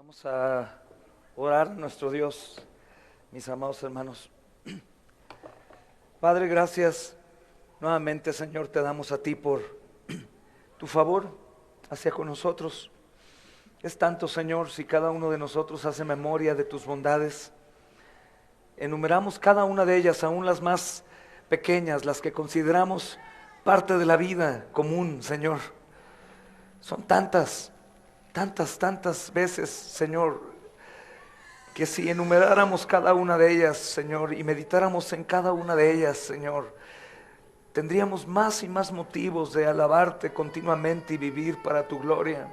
Vamos a orar a nuestro Dios, mis amados hermanos. Padre, gracias nuevamente, Señor, te damos a ti por tu favor hacia con nosotros. Es tanto, Señor, si cada uno de nosotros hace memoria de tus bondades. Enumeramos cada una de ellas, aún las más pequeñas, las que consideramos parte de la vida común, Señor. Son tantas, tantas veces, Señor, que si enumeráramos cada una de ellas, Señor, y meditáramos en cada una de ellas, Señor, tendríamos más y más motivos de alabarte continuamente y vivir para tu gloria.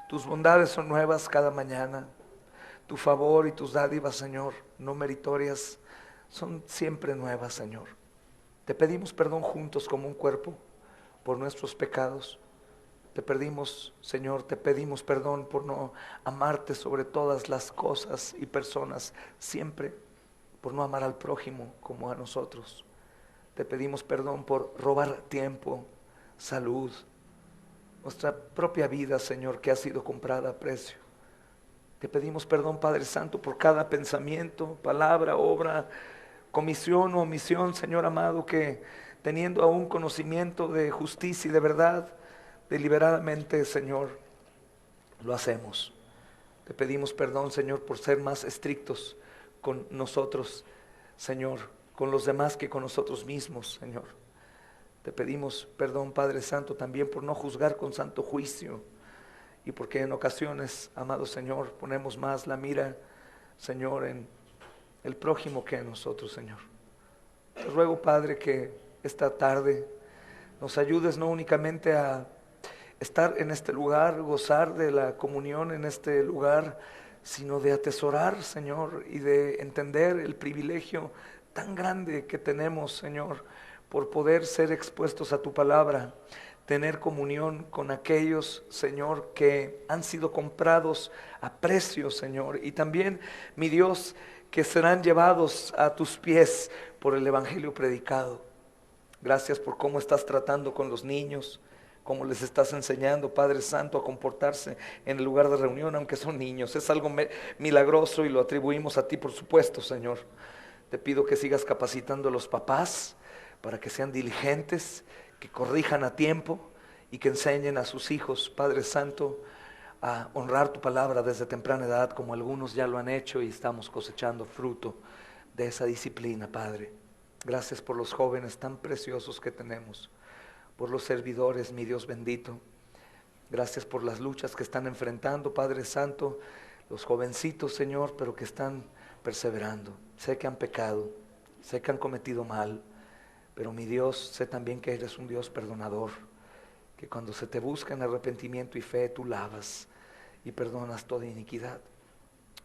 Tus bondades son nuevas cada mañana. Tu favor y tus dádivas, Señor, no meritorias, son siempre nuevas, Señor. Te pedimos perdón juntos como un cuerpo por nuestros pecados. Te pedimos, Señor, te pedimos perdón por no amarte sobre todas las cosas y personas siempre, por no amar al prójimo como a nosotros. Te pedimos perdón por robar tiempo, salud, nuestra propia vida, Señor, que ha sido comprada a precio. Te pedimos perdón, Padre Santo, por cada pensamiento, palabra, obra, comisión o omisión, Señor amado, que teniendo aún conocimiento de justicia y de verdad, deliberadamente, Señor, lo hacemos. Te pedimos perdón, Señor, por ser más estrictos con nosotros, Señor, con los demás que con nosotros mismos, Señor. Te pedimos perdón, Padre Santo, también por no juzgar con santo juicio y porque en ocasiones, amado Señor, ponemos más la mira, Señor, en el prójimo que en nosotros, Señor. Te ruego, Padre, que esta tarde nos ayudes no únicamente a estar en este lugar, gozar de la comunión en este lugar, sino de atesorar, Señor, y de entender el privilegio tan grande que tenemos, Señor, por poder ser expuestos a tu palabra, tener comunión con aquellos, Señor, que han sido comprados a precio, Señor, y también, mi Dios, que serán llevados a tus pies por el evangelio predicado. Gracias por cómo estás tratando con los niños, cómo les estás enseñando, Padre Santo, a comportarse en el lugar de reunión, aunque son niños. Es algo milagroso y lo atribuimos a ti, por supuesto, Señor. Te pido que sigas capacitando a los papás para que sean diligentes, que corrijan a tiempo y que enseñen a sus hijos, Padre Santo, a honrar tu palabra desde temprana edad, como algunos ya lo han hecho y estamos cosechando fruto de esa disciplina, Padre. Gracias por los jóvenes tan preciosos que tenemos, por los servidores, mi Dios bendito. Gracias por las luchas que están enfrentando, Padre Santo, los jovencitos, Señor, pero que están perseverando. Sé que han pecado, sé que han cometido mal, pero mi Dios, sé también que eres un Dios perdonador, que cuando se te busca en arrepentimiento y fe, tú lavas y perdonas toda iniquidad.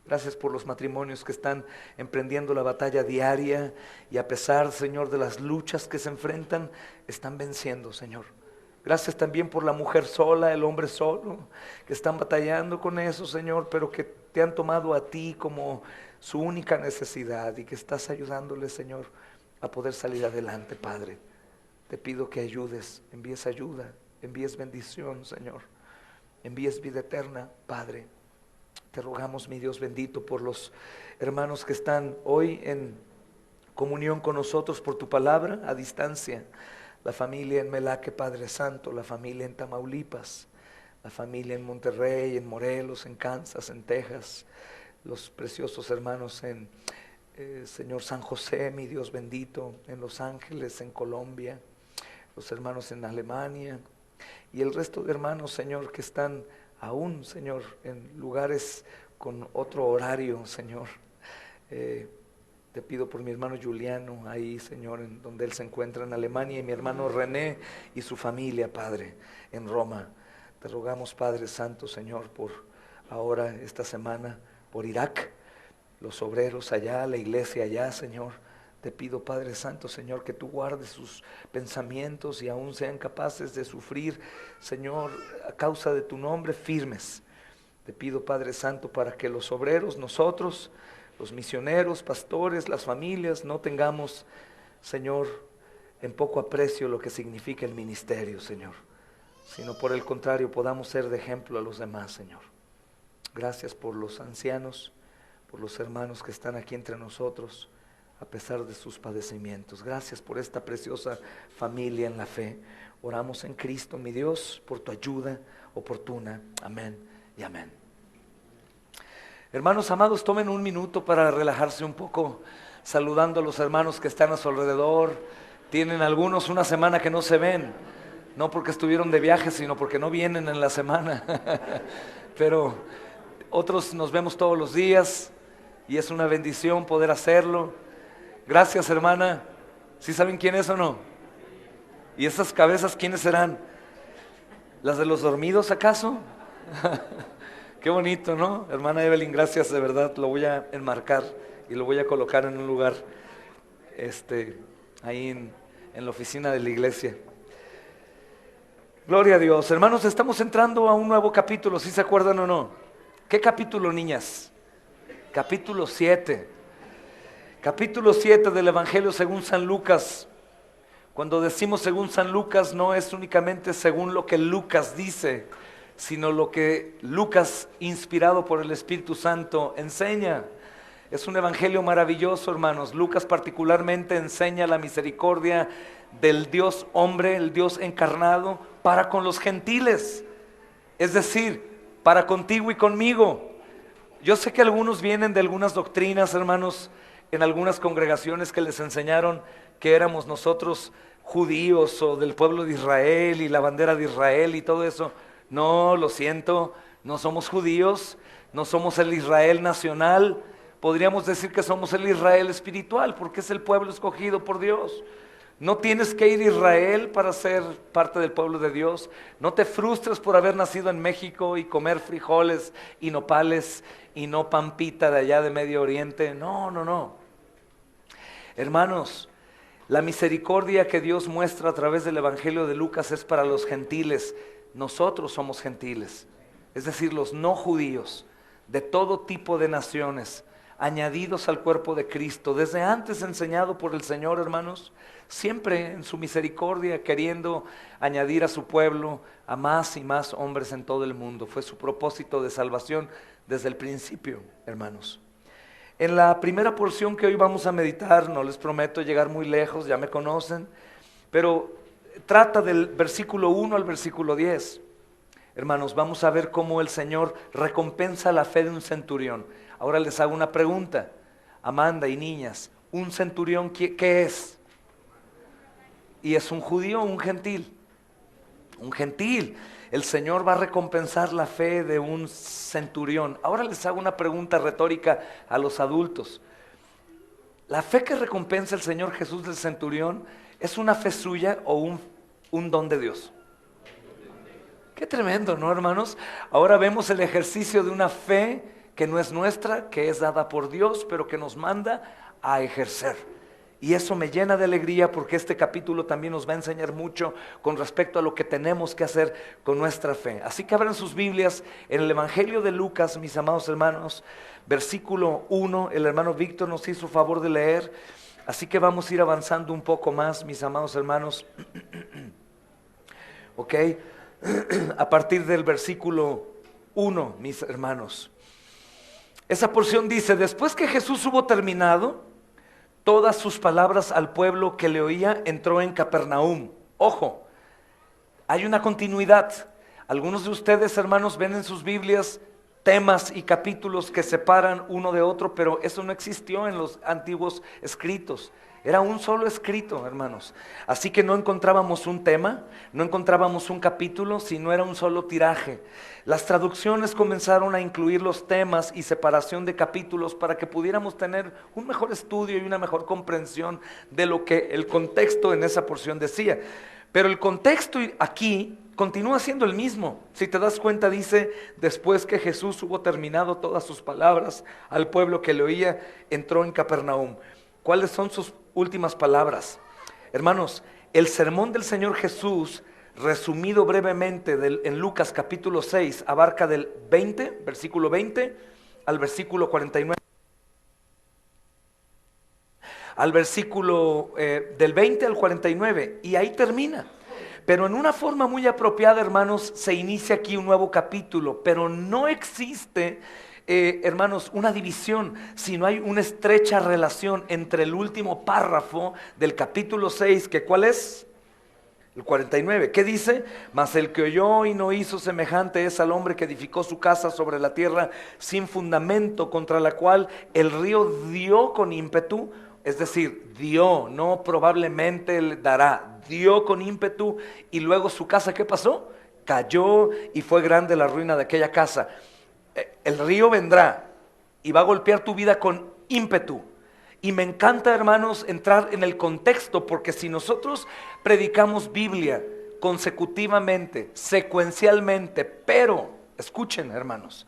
Gracias por los matrimonios que están emprendiendo la batalla diaria y a pesar, Señor, de las luchas que se enfrentan, están venciendo, Señor. Gracias también por la mujer sola, el hombre solo, que están batallando con eso, Señor, pero que te han tomado a ti como su única necesidad y que estás ayudándoles, Señor, a poder salir adelante, Padre. Te pido que ayudes, envíes ayuda, envíes bendición, Señor, envíes vida eterna, Padre. Te rogamos, mi Dios bendito, por los hermanos que están hoy en comunión con nosotros por tu palabra a distancia. La familia en Melaque, Padre Santo, la familia en Tamaulipas, la familia en Monterrey, en Morelos, en Kansas, en Texas, los preciosos hermanos en Señor San José, mi Dios bendito, en Los Ángeles, en Colombia, los hermanos en Alemania y el resto de hermanos, Señor, que están aún, Señor, en lugares con otro horario, Señor. Te pido por mi hermano Juliano, ahí, Señor, en donde él se encuentra en Alemania, y mi hermano René y su familia, Padre, en Roma. Te rogamos, Padre Santo, Señor, por ahora, esta semana, por Irak, los obreros allá, la iglesia allá, Señor. Te pido, Padre Santo, Señor, que tú guardes sus pensamientos y aún sean capaces de sufrir, Señor, a causa de tu nombre, firmes. Te pido, Padre Santo, para que los obreros, nosotros, los misioneros, pastores, las familias, no tengamos, Señor, en poco aprecio lo que significa el ministerio, Señor, sino por el contrario, podamos ser de ejemplo a los demás, Señor. Gracias por los ancianos, por los hermanos que están aquí entre nosotros, a pesar de sus padecimientos. Gracias por esta preciosa familia en la fe. Oramos en Cristo, mi Dios, por tu ayuda oportuna. Amén y amén. Hermanos amados, tomen un minuto para relajarse un poco, saludando a los hermanos que están a su alrededor. Tienen algunos una semana que no se ven, no porque estuvieron de viaje, sino porque no vienen en la semana. Pero otros nos vemos todos los días y es una bendición poder hacerlo. Gracias, hermana. ¿Sí saben quién es o no? ¿Y esas cabezas quiénes serán? ¿Las de los dormidos acaso? Qué bonito, ¿no? Hermana Evelyn, gracias, de verdad. Lo voy a enmarcar y lo voy a colocar en un lugar ahí en la oficina de la iglesia. Gloria a Dios. Hermanos, estamos entrando a un nuevo capítulo, ¿sí se acuerdan o no? ¿Qué capítulo, niñas? Capítulo 7. Capítulo 7 del Evangelio según San Lucas. Cuando decimos según San Lucas, no es únicamente según lo que Lucas dice, sino lo que Lucas, inspirado por el Espíritu Santo, enseña. Es un evangelio maravilloso, hermanos. Lucas particularmente enseña la misericordia del Dios hombre, el Dios encarnado, para con los gentiles. Es decir, para contigo y conmigo. Yo sé que algunos vienen de algunas doctrinas, hermanos, en algunas congregaciones que les enseñaron que éramos nosotros judíos o del pueblo de Israel y la bandera de Israel y todo eso. No, lo siento, no somos judíos, no somos el Israel nacional. Podríamos decir que somos el Israel espiritual, porque es el pueblo escogido por Dios. No tienes que ir a Israel para ser parte del pueblo de Dios. No te frustres por haber nacido en México y comer frijoles y nopales y no pampita de allá de Medio Oriente. No, no, no. Hermanos, la misericordia que Dios muestra a través del Evangelio de Lucas es para los gentiles. Nosotros somos gentiles, es decir, los no judíos, de todo tipo de naciones, añadidos al cuerpo de Cristo, desde antes enseñado por el Señor, hermanos, siempre en su misericordia, queriendo añadir a su pueblo a más y más hombres en todo el mundo. Fue su propósito de salvación desde el principio, hermanos. En la primera porción que hoy vamos a meditar, no les prometo llegar muy lejos, ya me conocen, pero trata del versículo 1 al versículo 10. Hermanos, vamos a ver cómo el Señor recompensa la fe de un centurión. Ahora les hago una pregunta, Amanda y niñas, ¿un centurión qué es? ¿Y es un judío o un gentil? Un gentil. El Señor va a recompensar la fe de un centurión. Ahora les hago una pregunta retórica a los adultos. ¿La fe que recompensa el Señor Jesús del centurión es una fe suya o un don de Dios? Qué tremendo, ¿no, hermanos? Ahora vemos el ejercicio de una fe que no es nuestra, que es dada por Dios, pero que nos manda a ejercer. Y eso me llena de alegría porque este capítulo también nos va a enseñar mucho con respecto a lo que tenemos que hacer con nuestra fe. Así que abran sus Biblias en el Evangelio de Lucas, mis amados hermanos, versículo 1, el hermano Víctor nos hizo favor de leer, así que vamos a ir avanzando un poco más, mis amados hermanos. Ok, a partir del versículo 1, mis hermanos. Esa porción dice: después que Jesús hubo terminado todas sus palabras al pueblo que le oía, entró en Capernaum. Ojo, hay una continuidad. Algunos de ustedes, hermanos, ven en sus Biblias temas y capítulos que separan uno de otro, pero eso no existió en los antiguos escritos. Era un solo escrito, hermanos. Así que no encontrábamos un tema, no encontrábamos un capítulo, sino era un solo tiraje. Las traducciones comenzaron a incluir los temas y separación de capítulos para que pudiéramos tener un mejor estudio y una mejor comprensión de lo que el contexto en esa porción decía. Pero el contexto aquí continúa siendo el mismo. Si te das cuenta, dice: después que Jesús hubo terminado todas sus palabras al pueblo que le oía, entró en Capernaum. ¿Cuáles son sus últimas palabras? Hermanos, el sermón del Señor Jesús, resumido brevemente en Lucas capítulo 6, abarca del versículo 20 al versículo 49. Al versículo del 20 al 49, y ahí termina. Pero en una forma muy apropiada, hermanos, se inicia aquí un nuevo capítulo, pero no existe, hermanos, una división, sino hay una estrecha relación entre el último párrafo del capítulo 6, que ¿cuál es? El 49, ¿qué dice? Mas el que oyó y no hizo semejante es al hombre que edificó su casa sobre la tierra sin fundamento, contra la cual el río dio con ímpetu, es decir, dio, no probablemente le dará, dio con ímpetu, y luego su casa, ¿qué pasó? Cayó y fue grande la ruina de aquella casa. El río vendrá y va a golpear tu vida con ímpetu. Y me encanta, hermanos, entrar en el contexto, porque si nosotros predicamos Biblia consecutivamente, secuencialmente, pero, escuchen, hermanos,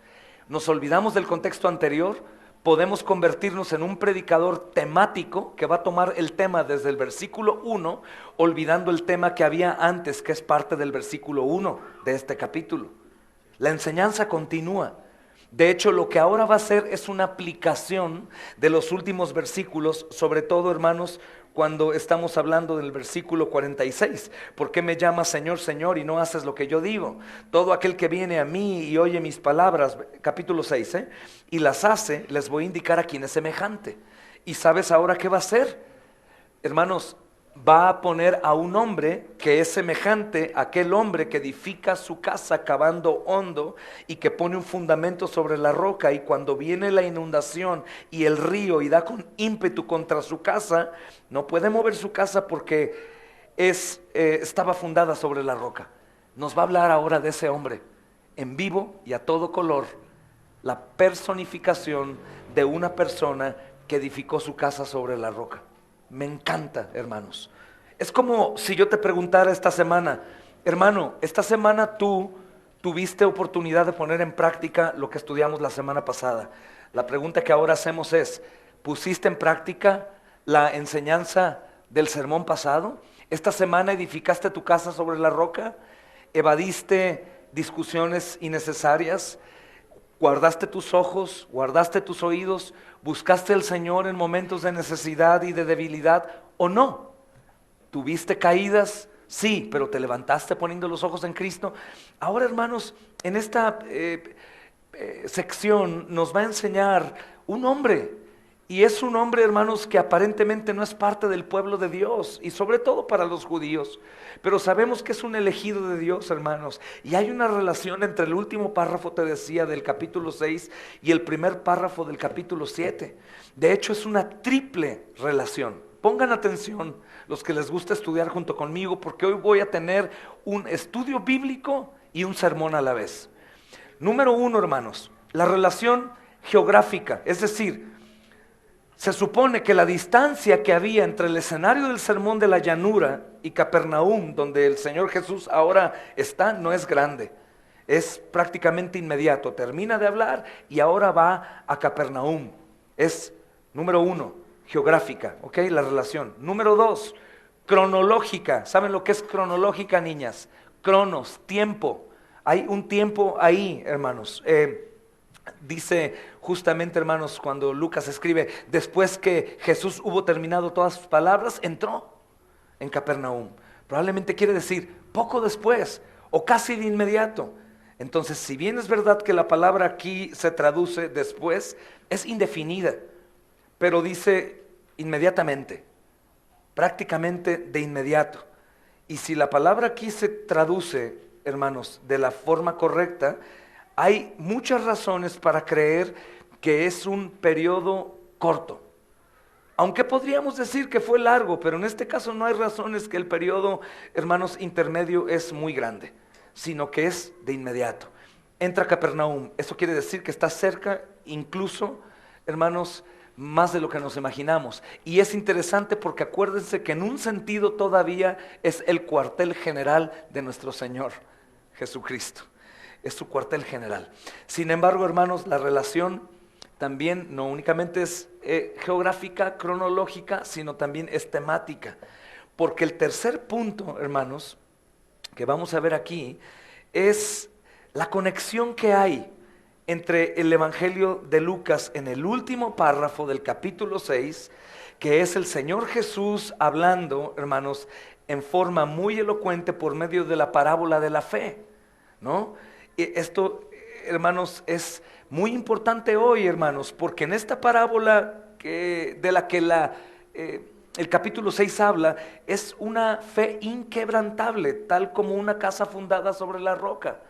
nos olvidamos del contexto anterior, podemos convertirnos en un predicador temático que va a tomar el tema desde el versículo 1, olvidando el tema que había antes, que es parte del versículo 1 de este capítulo. La enseñanza continúa. De hecho, lo que ahora va a hacer es una aplicación de los últimos versículos, sobre todo, hermanos, cuando estamos hablando del versículo 46. ¿Por qué me llamas Señor, Señor, y no haces lo que yo digo? Todo aquel que viene a mí y oye mis palabras, capítulo 6, y las hace, les voy a indicar a quién es semejante. ¿Y sabes ahora qué va a hacer? Hermanos, va a poner a un hombre que es semejante a aquel hombre que edifica su casa cavando hondo y que pone un fundamento sobre la roca, y cuando viene la inundación y el río y da con ímpetu contra su casa, no puede mover su casa porque estaba fundada sobre la roca. Nos va a hablar ahora de ese hombre en vivo y a todo color, la personificación de una persona que edificó su casa sobre la roca. Me encanta, hermanos. Es como si yo te preguntara esta semana, hermano, esta semana tú tuviste oportunidad de poner en práctica lo que estudiamos la semana pasada. La pregunta que ahora hacemos es, ¿pusiste en práctica la enseñanza del sermón pasado? ¿Esta semana edificaste tu casa sobre la roca? ¿Evadiste discusiones innecesarias? ¿Guardaste tus ojos? ¿Guardaste tus oídos? ¿Buscaste al Señor en momentos de necesidad y de debilidad o no? ¿Tuviste caídas? Sí, pero te levantaste poniendo los ojos en Cristo. Ahora, hermanos, en esta sección nos va a enseñar un hombre. Y es un hombre, hermanos, que aparentemente no es parte del pueblo de Dios, y sobre todo para los judíos, pero sabemos que es un elegido de Dios, hermanos. Y hay una relación entre el último párrafo, te decía, del capítulo 6 y el primer párrafo del capítulo 7. De hecho, es una triple relación. Pongan atención los que les gusta estudiar junto conmigo, porque hoy voy a tener un estudio bíblico y un sermón a la vez. Número 1, hermanos, la relación geográfica, es decir, se supone que la distancia que había entre el escenario del sermón de la llanura y Capernaum, donde el Señor Jesús ahora está, no es grande. Es prácticamente inmediato. Termina de hablar y ahora va a Capernaum. Es, número 1, geográfica, ¿ok? La relación. Número 2, cronológica. ¿Saben lo que es cronológica, niñas? Cronos, tiempo. Hay un tiempo ahí, hermanos. Dice justamente, hermanos, cuando Lucas escribe, después que Jesús hubo terminado todas sus palabras, entró en Capernaum. Probablemente quiere decir poco después o casi de inmediato. Entonces, si bien es verdad que la palabra aquí se traduce después, es indefinida, pero dice inmediatamente, prácticamente de inmediato. Y si la palabra aquí se traduce, hermanos, de la forma correcta, hay muchas razones para creer que es un periodo corto. Aunque podríamos decir que fue largo, pero en este caso no hay razones que el periodo, hermanos, intermedio es muy grande, sino que es de inmediato. Entra a Capernaum, eso quiere decir que está cerca, incluso, hermanos, más de lo que nos imaginamos. Y es interesante porque acuérdense que en un sentido todavía es el cuartel general de nuestro Señor Jesucristo. Es su cuartel general. Sin embargo, hermanos, la relación también no únicamente es geográfica, cronológica, sino también es temática. Porque el tercer punto, hermanos, que vamos a ver aquí, es la conexión que hay entre el Evangelio de Lucas en el último párrafo del capítulo 6, que es el Señor Jesús hablando, hermanos, en forma muy elocuente por medio de la parábola de la fe, ¿no? Y esto, hermanos, es muy importante hoy, hermanos, porque en esta parábola de la que el capítulo 6 habla, es una fe inquebrantable, tal como una casa fundada sobre la roca.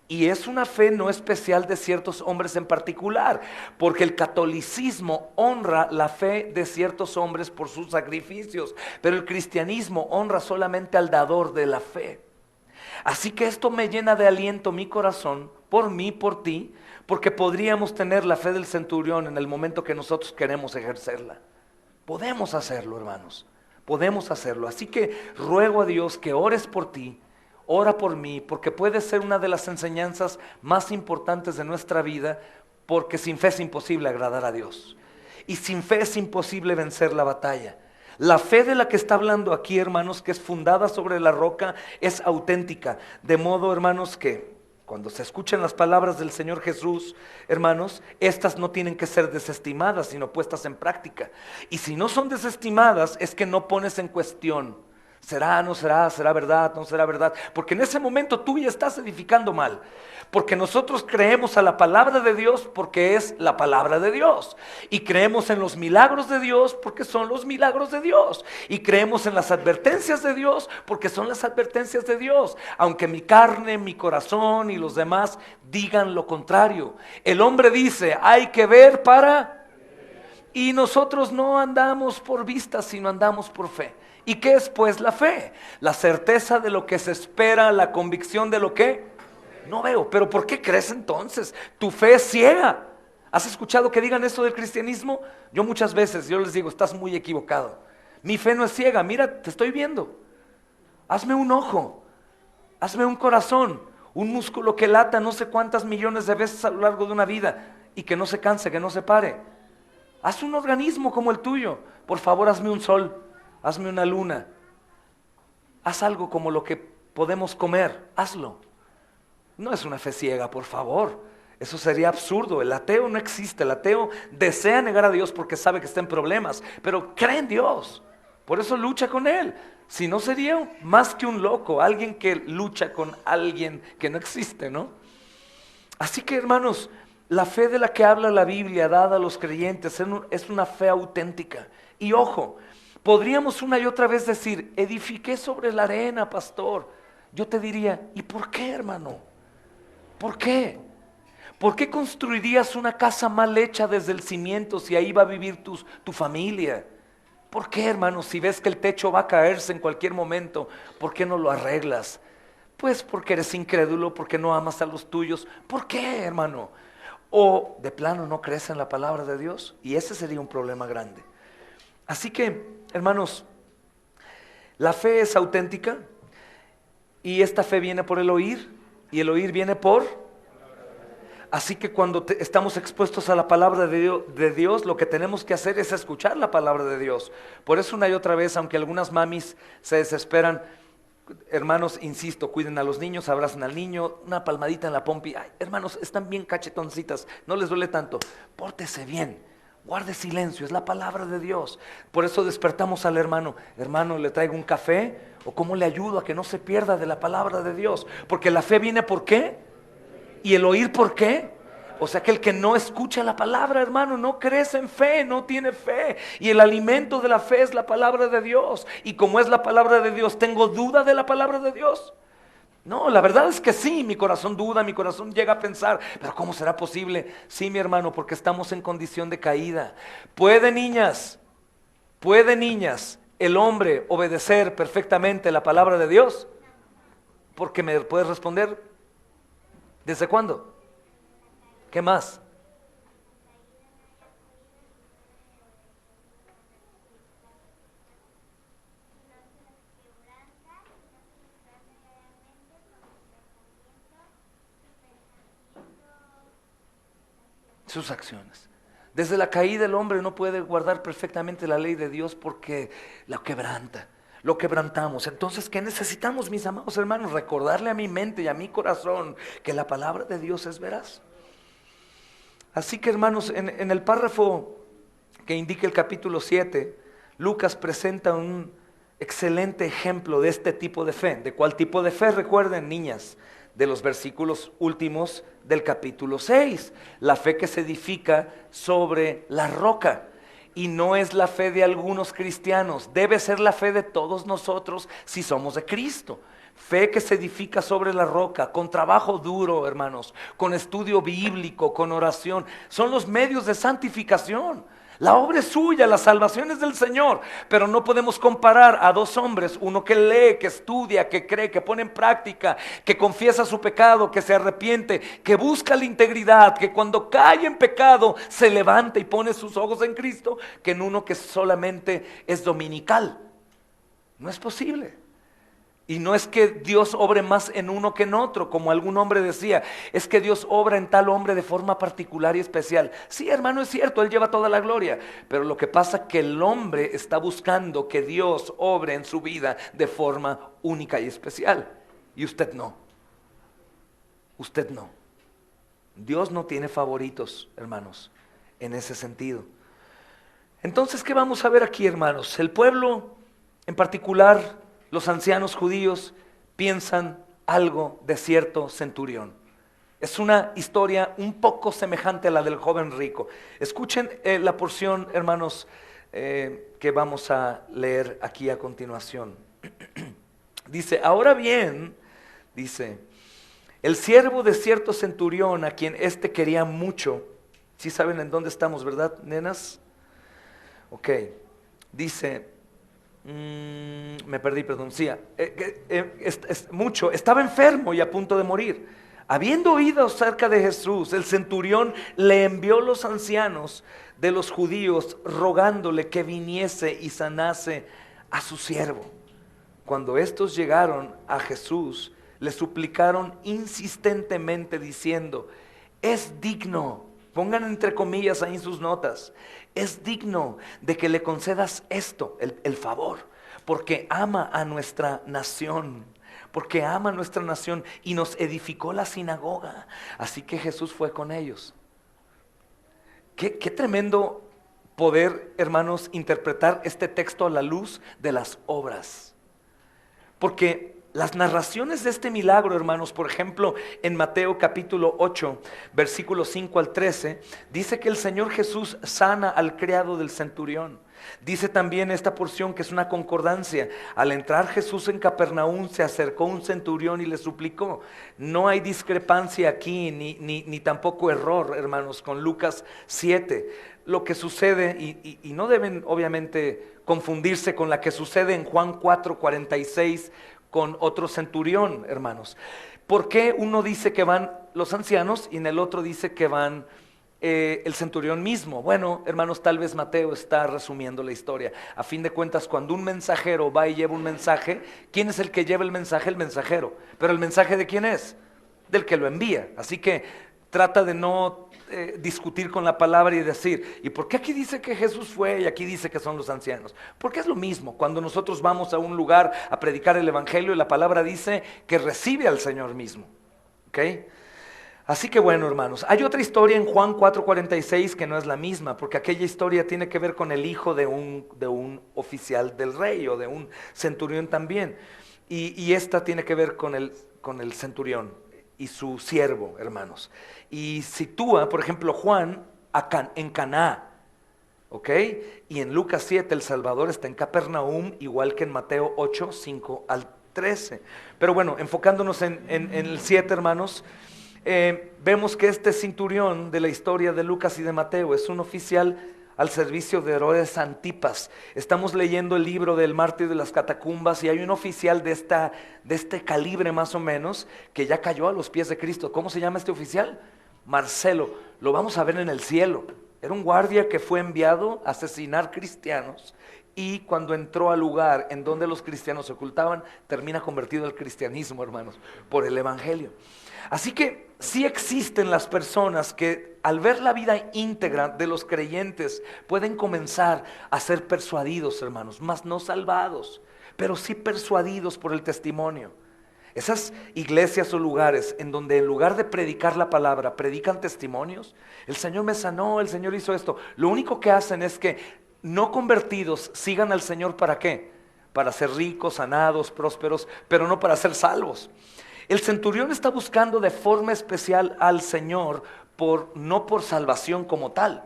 Y es una fe no especial de ciertos hombres en particular, porque el catolicismo honra la fe de ciertos hombres por sus sacrificios, pero el cristianismo honra solamente al dador de la fe. Así que esto me llena de aliento mi corazón, por mí, por ti, porque podríamos tener la fe del centurión en el momento que nosotros queremos ejercerla. Podemos hacerlo, hermanos, podemos hacerlo. Así que ruego a Dios que ores por ti. Ora por mí, porque puede ser una de las enseñanzas más importantes de nuestra vida, porque sin fe es imposible agradar a Dios. Y sin fe es imposible vencer la batalla. La fe de la que está hablando aquí, hermanos, que es fundada sobre la roca, es auténtica. De modo, hermanos, que cuando se escuchan las palabras del Señor Jesús, hermanos, estas no tienen que ser desestimadas, sino puestas en práctica. Y si no son desestimadas, es que no pones en cuestión. ¿Será, no será? ¿Será verdad? ¿No será verdad? Porque en ese momento tú ya estás edificando mal. Porque nosotros creemos a la palabra de Dios porque es la palabra de Dios. Y creemos en los milagros de Dios porque son los milagros de Dios. Y creemos en las advertencias de Dios porque son las advertencias de Dios. Aunque mi carne, mi corazón y los demás digan lo contrario. El hombre dice, hay que ver para... Y nosotros no andamos por vista, sino andamos por fe. ¿Y qué es pues la fe? La certeza de lo que se espera, la convicción de lo que no veo. Pero ¿por qué crees entonces? Tu fe es ciega. ¿Has escuchado que digan eso del cristianismo? Yo muchas veces, yo les digo, estás muy equivocado. Mi fe no es ciega, mira, te estoy viendo. Hazme un ojo, hazme un corazón, un músculo que lata no sé cuántas millones de veces a lo largo de una vida y que no se canse, que no se pare. Haz un organismo como el tuyo. Por favor, hazme un sol. Hazme una luna, haz algo como lo que podemos comer, hazlo. No es una fe ciega, por favor, eso sería absurdo. El ateo no existe, el ateo desea negar a Dios porque sabe que está en problemas, pero cree en Dios, por eso lucha con Él. Si no sería más que un loco, alguien que lucha con alguien que no existe, ¿no? Así que, hermanos, la fe de la que habla la Biblia dada a los creyentes es una fe auténtica. Y ojo, podríamos una y otra vez decir, edifiqué sobre la arena, pastor. Yo te diría, ¿y por qué, hermano? ¿Por qué? ¿Por qué construirías una casa mal hecha desde el cimiento si ahí va a vivir tu familia? ¿Por qué, hermano? Si ves que el techo va a caerse en cualquier momento, ¿por qué no lo arreglas? Pues porque eres incrédulo, porque no amas a los tuyos. ¿Por qué, hermano? O de plano no crees en la palabra de Dios, y ese sería un problema grande. Así que, hermanos, la fe es auténtica y esta fe viene por el oír y el oír viene por... Así que cuando estamos expuestos a la palabra de Dios, lo que tenemos que hacer es escuchar la palabra de Dios. Por eso una y otra vez, aunque algunas mamis se desesperan, hermanos, insisto, cuiden a los niños, abracen al niño, una palmadita en la pompi. Ay, hermanos, están bien cachetoncitas, no les duele tanto, pórtese bien. Guarde silencio, es la palabra de Dios. Por eso despertamos al hermano. Hermano, ¿le traigo un café? ¿O cómo le ayudo a que no se pierda de la palabra de Dios? Porque la fe viene ¿por qué? ¿Y el oír por qué? O sea que el que no escucha la palabra, hermano, no crece en fe, no tiene fe. Y el alimento de la fe es la palabra de Dios. Y como es la palabra de Dios, ¿tengo duda de la palabra de Dios? No, la verdad es que sí, mi corazón duda, mi corazón llega a pensar, pero ¿cómo será posible? Sí, mi hermano, porque estamos en condición de caída. ¿Puede, niñas, el hombre obedecer perfectamente la palabra de Dios? Porque me puedes responder, ¿desde cuándo? ¿Qué más? Sus acciones. Desde la caída el hombre no puede guardar perfectamente la ley de Dios porque la quebranta, lo quebrantamos. Entonces, ¿qué necesitamos, mis amados hermanos? Recordarle a mi mente y a mi corazón que la palabra de Dios es veraz. Así que, hermanos, en el párrafo que indica el capítulo 7, Lucas presenta excelente ejemplo de este tipo de fe. ¿De cuál tipo de fe? Recuerden, niñas, de los versículos últimos del capítulo 6. La fe que se edifica sobre la roca. Y no es la fe de algunos cristianos, debe ser la fe de todos nosotros si somos de Cristo. Fe que se edifica sobre la roca, con trabajo duro, hermanos, con estudio bíblico, con oración. Son los medios de santificación. La obra es suya, la salvación es del Señor, pero no podemos comparar a dos hombres, uno que lee, que estudia, que cree, que pone en práctica, que confiesa su pecado, que se arrepiente, que busca la integridad, que cuando cae en pecado se levanta y pone sus ojos en Cristo, que en uno que solamente es dominical. No es posible. Y no es que Dios obre más en uno que en otro, como algún hombre decía, es que Dios obra en tal hombre de forma particular y especial. Sí, hermano, es cierto, Él lleva toda la gloria, pero lo que pasa es que el hombre está buscando que Dios obre en su vida de forma única y especial. Y usted no. Usted no. Dios no tiene favoritos, hermanos, en ese sentido. Entonces, ¿qué vamos a ver aquí, hermanos? El pueblo, en particular, los ancianos judíos piensan algo de cierto centurión. Es una historia un poco semejante a la del joven rico. Escuchen la porción, hermanos, que vamos a leer aquí a continuación. Dice, ahora bien, dice, el siervo de cierto centurión a quien éste quería mucho. ¿Sí saben en dónde estamos, verdad, nenas? Ok, dice... me perdí, perdón. Sí, mucho. Estaba enfermo y a punto de morir. Habiendo oído acerca de Jesús, el centurión le envió los ancianos de los judíos rogándole que viniese y sanase a su siervo. Cuando estos llegaron a Jesús, le suplicaron insistentemente diciendo, es digno, pongan entre comillas ahí en sus notas, es digno de que le concedas esto, el favor, porque ama a nuestra nación, porque ama a nuestra nación y nos edificó la sinagoga. Así que Jesús fue con ellos. Qué tremendo poder, hermanos, interpretar este texto a la luz de las obras. Porque las narraciones de este milagro, hermanos, por ejemplo, en Mateo capítulo 8, versículos 5 al 13, dice que el Señor Jesús sana al criado del centurión. Dice también esta porción que es una concordancia. Al entrar Jesús en Capernaum, se acercó un centurión y le suplicó. No hay discrepancia aquí, ni tampoco error, hermanos, con Lucas 7. Lo que sucede, y no deben obviamente confundirse con la que sucede en Juan 4:46, con otro centurión, hermanos. ¿Por qué uno dice que van los ancianos y en el otro dice que van el centurión mismo? Bueno, hermanos, tal vez Mateo está resumiendo la historia. A fin de cuentas, cuando un mensajero va y lleva un mensaje, ¿quién es el que lleva el mensaje? El mensajero. ¿Pero el mensaje de quién es? Del que lo envía. Así que trata de no discutir con la palabra y decir, ¿y por qué aquí dice que Jesús fue y aquí dice que son los ancianos? Porque es lo mismo. Cuando nosotros vamos a un lugar a predicar el evangelio, la palabra dice que recibe al Señor mismo. ¿Ok? Así que bueno, hermanos, hay otra historia en Juan 4:46 que no es la misma, porque aquella historia tiene que ver con el hijo de un oficial del rey o de un centurión también. Y esta tiene que ver con el centurión y su siervo, hermanos. Y sitúa, por ejemplo, Juan en Caná, ¿ok? Y en Lucas 7 el Salvador está en Capernaum, igual que en Mateo 8, 5 al 13. Pero bueno, enfocándonos en el 7, hermanos, vemos que este centurión de la historia de Lucas y de Mateo es un oficial al servicio de Herodes Antipas. Estamos leyendo el libro del mártir de las catacumbas y hay un oficial de este calibre más o menos que ya cayó a los pies de Cristo. ¿Cómo se llama este oficial? Marcelo. Lo vamos a ver en el cielo. Era un guardia que fue enviado a asesinar cristianos y cuando entró al lugar en donde los cristianos se ocultaban, termina convertido al cristianismo, hermanos, por el evangelio. Así que sí existen las personas que al ver la vida íntegra de los creyentes pueden comenzar a ser persuadidos, hermanos, mas no salvados, pero sí persuadidos por el testimonio. Esas iglesias o lugares en donde en lugar de predicar la palabra, predican testimonios. El Señor me sanó, el Señor hizo esto. Lo único que hacen es que no convertidos sigan al Señor, ¿para qué? para ser ricos, sanados, prósperos, pero no para ser salvos. El centurión está buscando de forma especial al Señor, no por salvación como tal.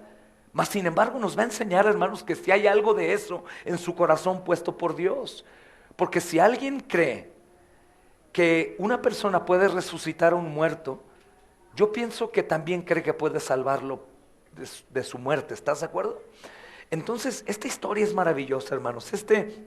Mas sin embargo nos va a enseñar, hermanos, que si hay algo de eso en su corazón puesto por Dios. Porque si alguien cree que una persona puede resucitar a un muerto, yo pienso que también cree que puede salvarlo de su muerte. ¿Estás de acuerdo? Entonces, esta historia es maravillosa, hermanos. Este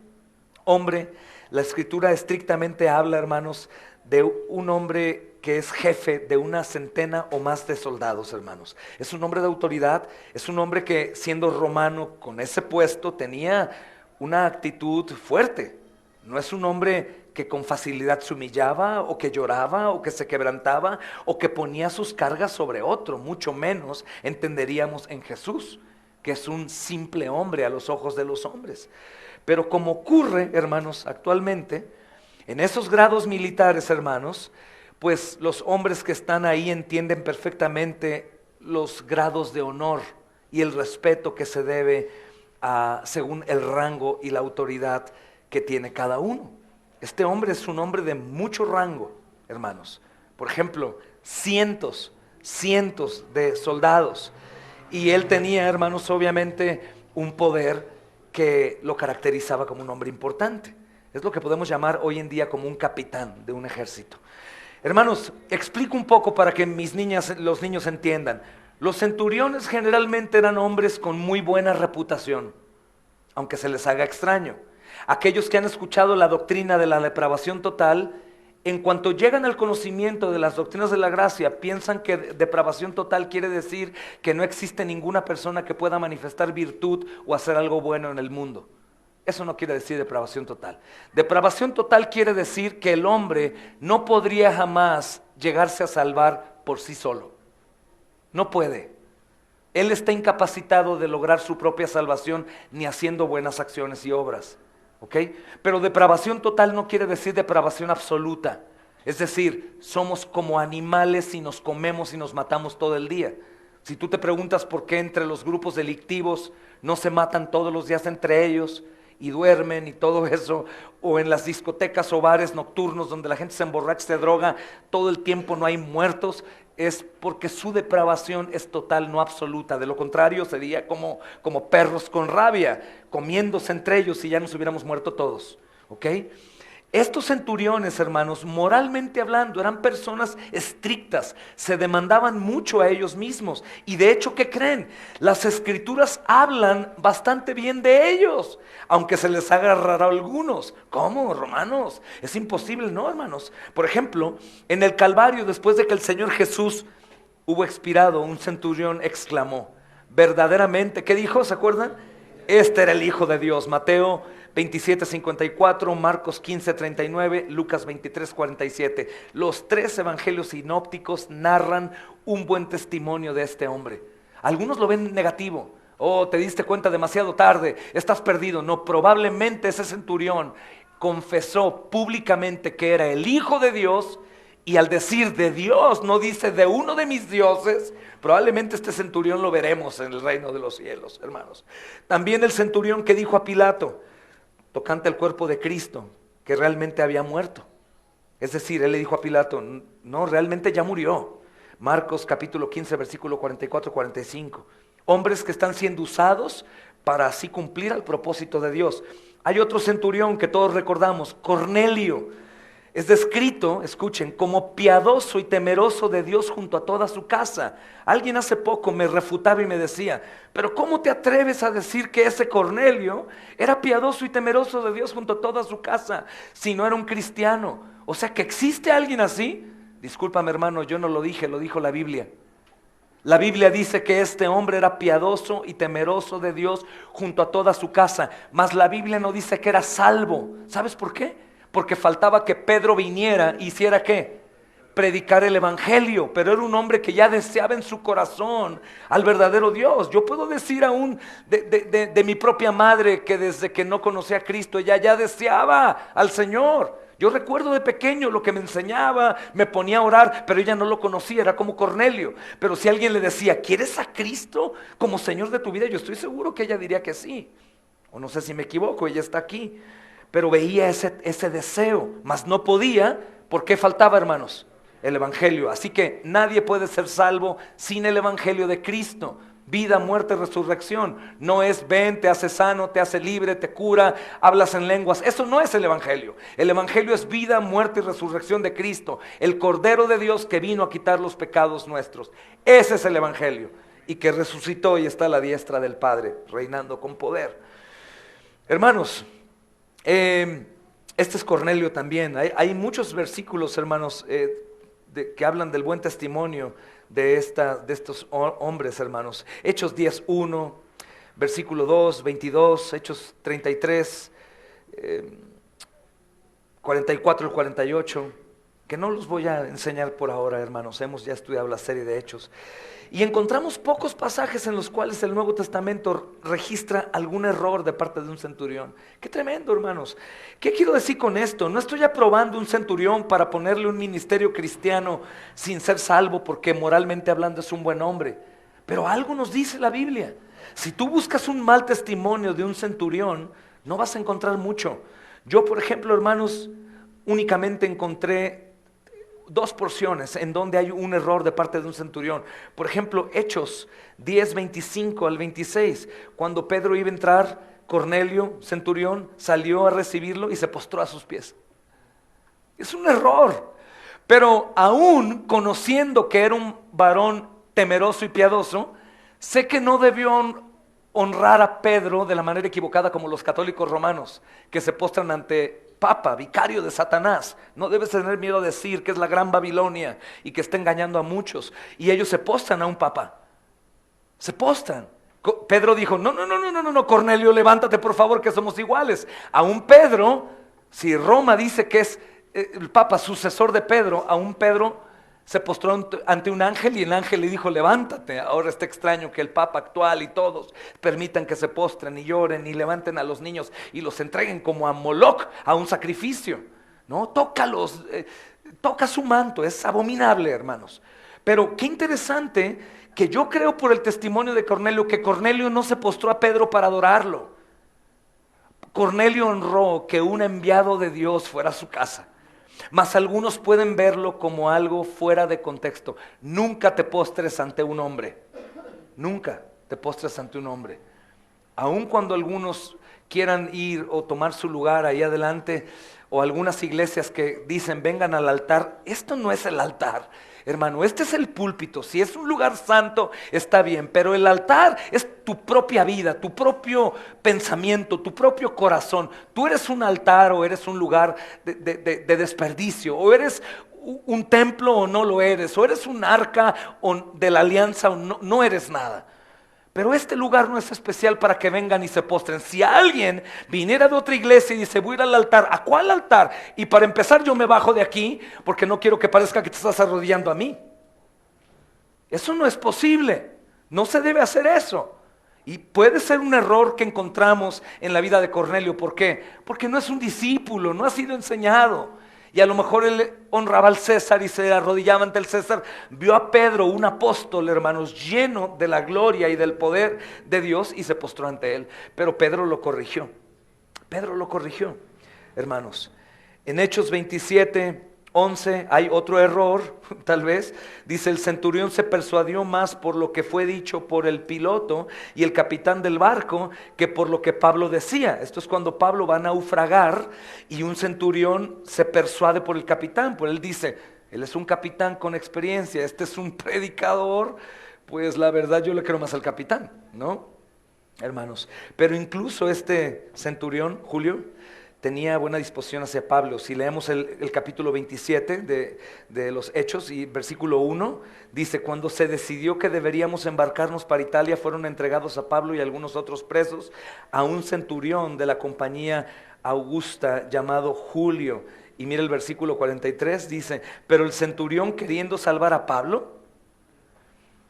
hombre, la escritura estrictamente habla, hermanos, de un hombre que es jefe de una centena o más de soldados, hermanos. Es un hombre de autoridad, es un hombre que, siendo romano, con ese puesto, tenía una actitud fuerte. No es un hombre que con facilidad se humillaba, o que lloraba, o que se quebrantaba, o que ponía sus cargas sobre otro. Mucho menos entenderíamos en Jesús, que es un simple hombre a los ojos de los hombres. Pero como ocurre, hermanos, actualmente, en esos grados militares, hermanos, pues los hombres que están ahí entienden perfectamente los grados de honor y el respeto que se debe según el rango y la autoridad que tiene cada uno. Este hombre es un hombre de mucho rango, hermanos. Por ejemplo, cientos de soldados. Y él tenía, hermanos, obviamente un poder que lo caracterizaba como un hombre importante. Es lo que podemos llamar hoy en día como un capitán de un ejército. Hermanos, explico un poco para que los niños entiendan. Los centuriones generalmente eran hombres con muy buena reputación, aunque se les haga extraño. Aquellos que han escuchado la doctrina de la depravación total, en cuanto llegan al conocimiento de las doctrinas de la gracia, piensan que depravación total quiere decir que no existe ninguna persona que pueda manifestar virtud o hacer algo bueno en el mundo. Eso no quiere decir depravación total. Depravación total quiere decir que el hombre no podría jamás llegarse a salvar por sí solo. No puede. Él está incapacitado de lograr su propia salvación ni haciendo buenas acciones y obras. ¿Ok? Pero depravación total no quiere decir depravación absoluta. Es decir, somos como animales y nos comemos y nos matamos todo el día. Si tú te preguntas por qué entre los grupos delictivos no se matan todos los días entre ellos y duermen y todo eso, o en las discotecas o bares nocturnos donde la gente se emborracha, se droga, todo el tiempo no hay muertos, es porque su depravación es total, no absoluta. De lo contrario sería como perros con rabia, comiéndose entre ellos y ya nos hubiéramos muerto todos. ¿Ok? Estos centuriones, hermanos, moralmente hablando, eran personas estrictas, se demandaban mucho a ellos mismos. Y de hecho, ¿qué creen? Las escrituras hablan bastante bien de ellos, aunque se les haga raro a algunos. ¿Cómo, romanos? Es imposible, ¿no, hermanos? Por ejemplo, en el Calvario, después de que el Señor Jesús hubo expirado, un centurión exclamó, verdaderamente, ¿qué dijo? ¿Se acuerdan? Este era el Hijo de Dios. Mateo 27:54, Marcos 15:39, Lucas 23:47. Los tres evangelios sinópticos narran un buen testimonio de este hombre. Algunos lo ven negativo. Oh, te diste cuenta demasiado tarde, estás perdido. No, probablemente ese centurión confesó públicamente que era el Hijo de Dios, y al decir de Dios, no dice de uno de mis dioses. Probablemente este centurión lo veremos en el reino de los cielos, hermanos. También el centurión que dijo a Pilato, tocante al cuerpo de Cristo, que realmente había muerto. Es decir, él le dijo a Pilato, no, realmente ya murió. Marcos capítulo 15, versículo 44-45. Hombres que están siendo usados para así cumplir al propósito de Dios. Hay otro centurión que todos recordamos, Cornelio. Es descrito, escuchen, como piadoso y temeroso de Dios junto a toda su casa. Alguien hace poco me refutaba y me decía, pero ¿cómo te atreves a decir que ese Cornelio era piadoso y temeroso de Dios junto a toda su casa si no era un cristiano? O sea, ¿que existe alguien así? Discúlpame, hermano, yo no lo dije, lo dijo la Biblia. La Biblia dice que este hombre era piadoso y temeroso de Dios junto a toda su casa, mas la Biblia no dice que era salvo. ¿Sabes por qué? Porque faltaba que Pedro viniera y hiciera ¿qué? Predicar el evangelio, pero era un hombre que ya deseaba en su corazón al verdadero Dios. Yo puedo decir aún de mi propia madre que desde que no conocía a Cristo ella ya deseaba al Señor. Yo recuerdo de pequeño lo que me enseñaba, me ponía a orar, pero ella no lo conocía, era como Cornelio. Pero si alguien le decía, ¿quieres a Cristo como Señor de tu vida? Yo estoy seguro que ella diría que sí. O no sé si me equivoco, ella está aquí. pero veía ese deseo, mas no podía. ¿Por qué faltaba, hermanos? El evangelio. Así que nadie puede ser salvo sin el evangelio de Cristo. Vida, muerte, resurrección. No es ven, te hace sano, te hace libre, te cura, hablas en lenguas. Eso no es el evangelio. El evangelio es vida, muerte y resurrección de Cristo, el Cordero de Dios que vino a quitar los pecados nuestros. Ese es el evangelio, y que resucitó y está a la diestra del Padre, reinando con poder. Hermanos, este es Cornelio también. Hay muchos versículos, hermanos, que hablan del buen testimonio de estos hombres, hermanos. Hechos 10:1, versículo 2, 22, Hechos 33, 44 y 48, que no los voy a enseñar por ahora, hermanos. Hemos ya estudiado la serie de Hechos. Y encontramos pocos pasajes en los cuales el Nuevo Testamento registra algún error de parte de un centurión. Qué tremendo, hermanos. ¿Qué quiero decir con esto? No estoy aprobando un centurión para ponerle un ministerio cristiano sin ser salvo, porque moralmente hablando es un buen hombre. Pero algo nos dice la Biblia. Si tú buscas un mal testimonio de un centurión, no vas a encontrar mucho. Yo, por ejemplo, hermanos, únicamente encontré 2 porciones en donde hay un error de parte de un centurión. Por ejemplo, Hechos 10, 25 al 26, cuando Pedro iba a entrar, Cornelio, centurión, salió a recibirlo y se postró a sus pies. Es un error, pero aún conociendo que era un varón temeroso y piadoso, sé que no debió honrar a Pedro de la manera equivocada, como los católicos romanos, que se postran ante Papa, vicario de Satanás. No debes tener miedo a decir que es la gran Babilonia y que está engañando a muchos. Y ellos se postran a un papa. Se postran. Pedro dijo, no, Cornelio, levántate por favor, que somos iguales. Aún Pedro, si Roma dice que es el papa sucesor de Pedro, aún Pedro se postró ante un ángel y el ángel le dijo, levántate. Ahora está extraño que el papa actual y todos permitan que se postren y lloren y levanten a los niños y los entreguen como a Moloch, a un sacrificio. No, tócalos, toca su manto, es abominable, hermanos. Pero qué interesante que yo creo por el testimonio de Cornelio, que Cornelio no se postró a Pedro para adorarlo. Cornelio honró que un enviado de Dios fuera a su casa. Mas algunos pueden verlo como algo fuera de contexto. Nunca te postres ante un hombre. Nunca te postres ante un hombre. Aun cuando algunos quieran ir o tomar su lugar ahí adelante, o algunas iglesias que dicen vengan al altar, esto no es el altar, hermano, este es el púlpito. Si es un lugar santo está bien, pero el altar es tu propia vida, tu propio pensamiento, tu propio corazón. Tú eres un altar o eres un lugar de desperdicio, o eres un templo o no lo eres, o eres un arca de la alianza o no eres nada. Pero este lugar no es especial para que vengan y se postren. Si alguien viniera de otra iglesia y dice voy a ir al altar, ¿a cuál altar? Y para empezar yo me bajo de aquí porque no quiero que parezca que te estás arrodillando a mí. Eso no es posible, no se debe hacer eso. Y puede ser un error que encontramos en la vida de Cornelio. ¿Por qué? Porque no es un discípulo, no ha sido enseñado. Y a lo mejor él honraba al César y se arrodillaba ante el César. Vio a Pedro, un apóstol, hermanos, lleno de la gloria y del poder de Dios, y se postró ante él. Pero Pedro lo corrigió. Pedro lo corrigió, hermanos. En Hechos 27:11 hay otro error, tal vez. Dice, el centurión se persuadió más por lo que fue dicho por el piloto y el capitán del barco que por lo que Pablo decía. Esto es cuando Pablo va a naufragar y un centurión se persuade por el capitán. Pues él dice, él es un capitán con experiencia, este es un predicador, pues la verdad yo le creo más al capitán, ¿no? Hermanos, pero incluso este centurión, Julio, tenía buena disposición hacia Pablo. Si leemos el capítulo 27 de los Hechos y versículo 1, dice, cuando se decidió que deberíamos embarcarnos para Italia, fueron entregados a Pablo y algunos otros presos a un centurión de la compañía Augusta llamado Julio. Y mira el versículo 43, dice, pero el centurión, queriendo salvar a Pablo,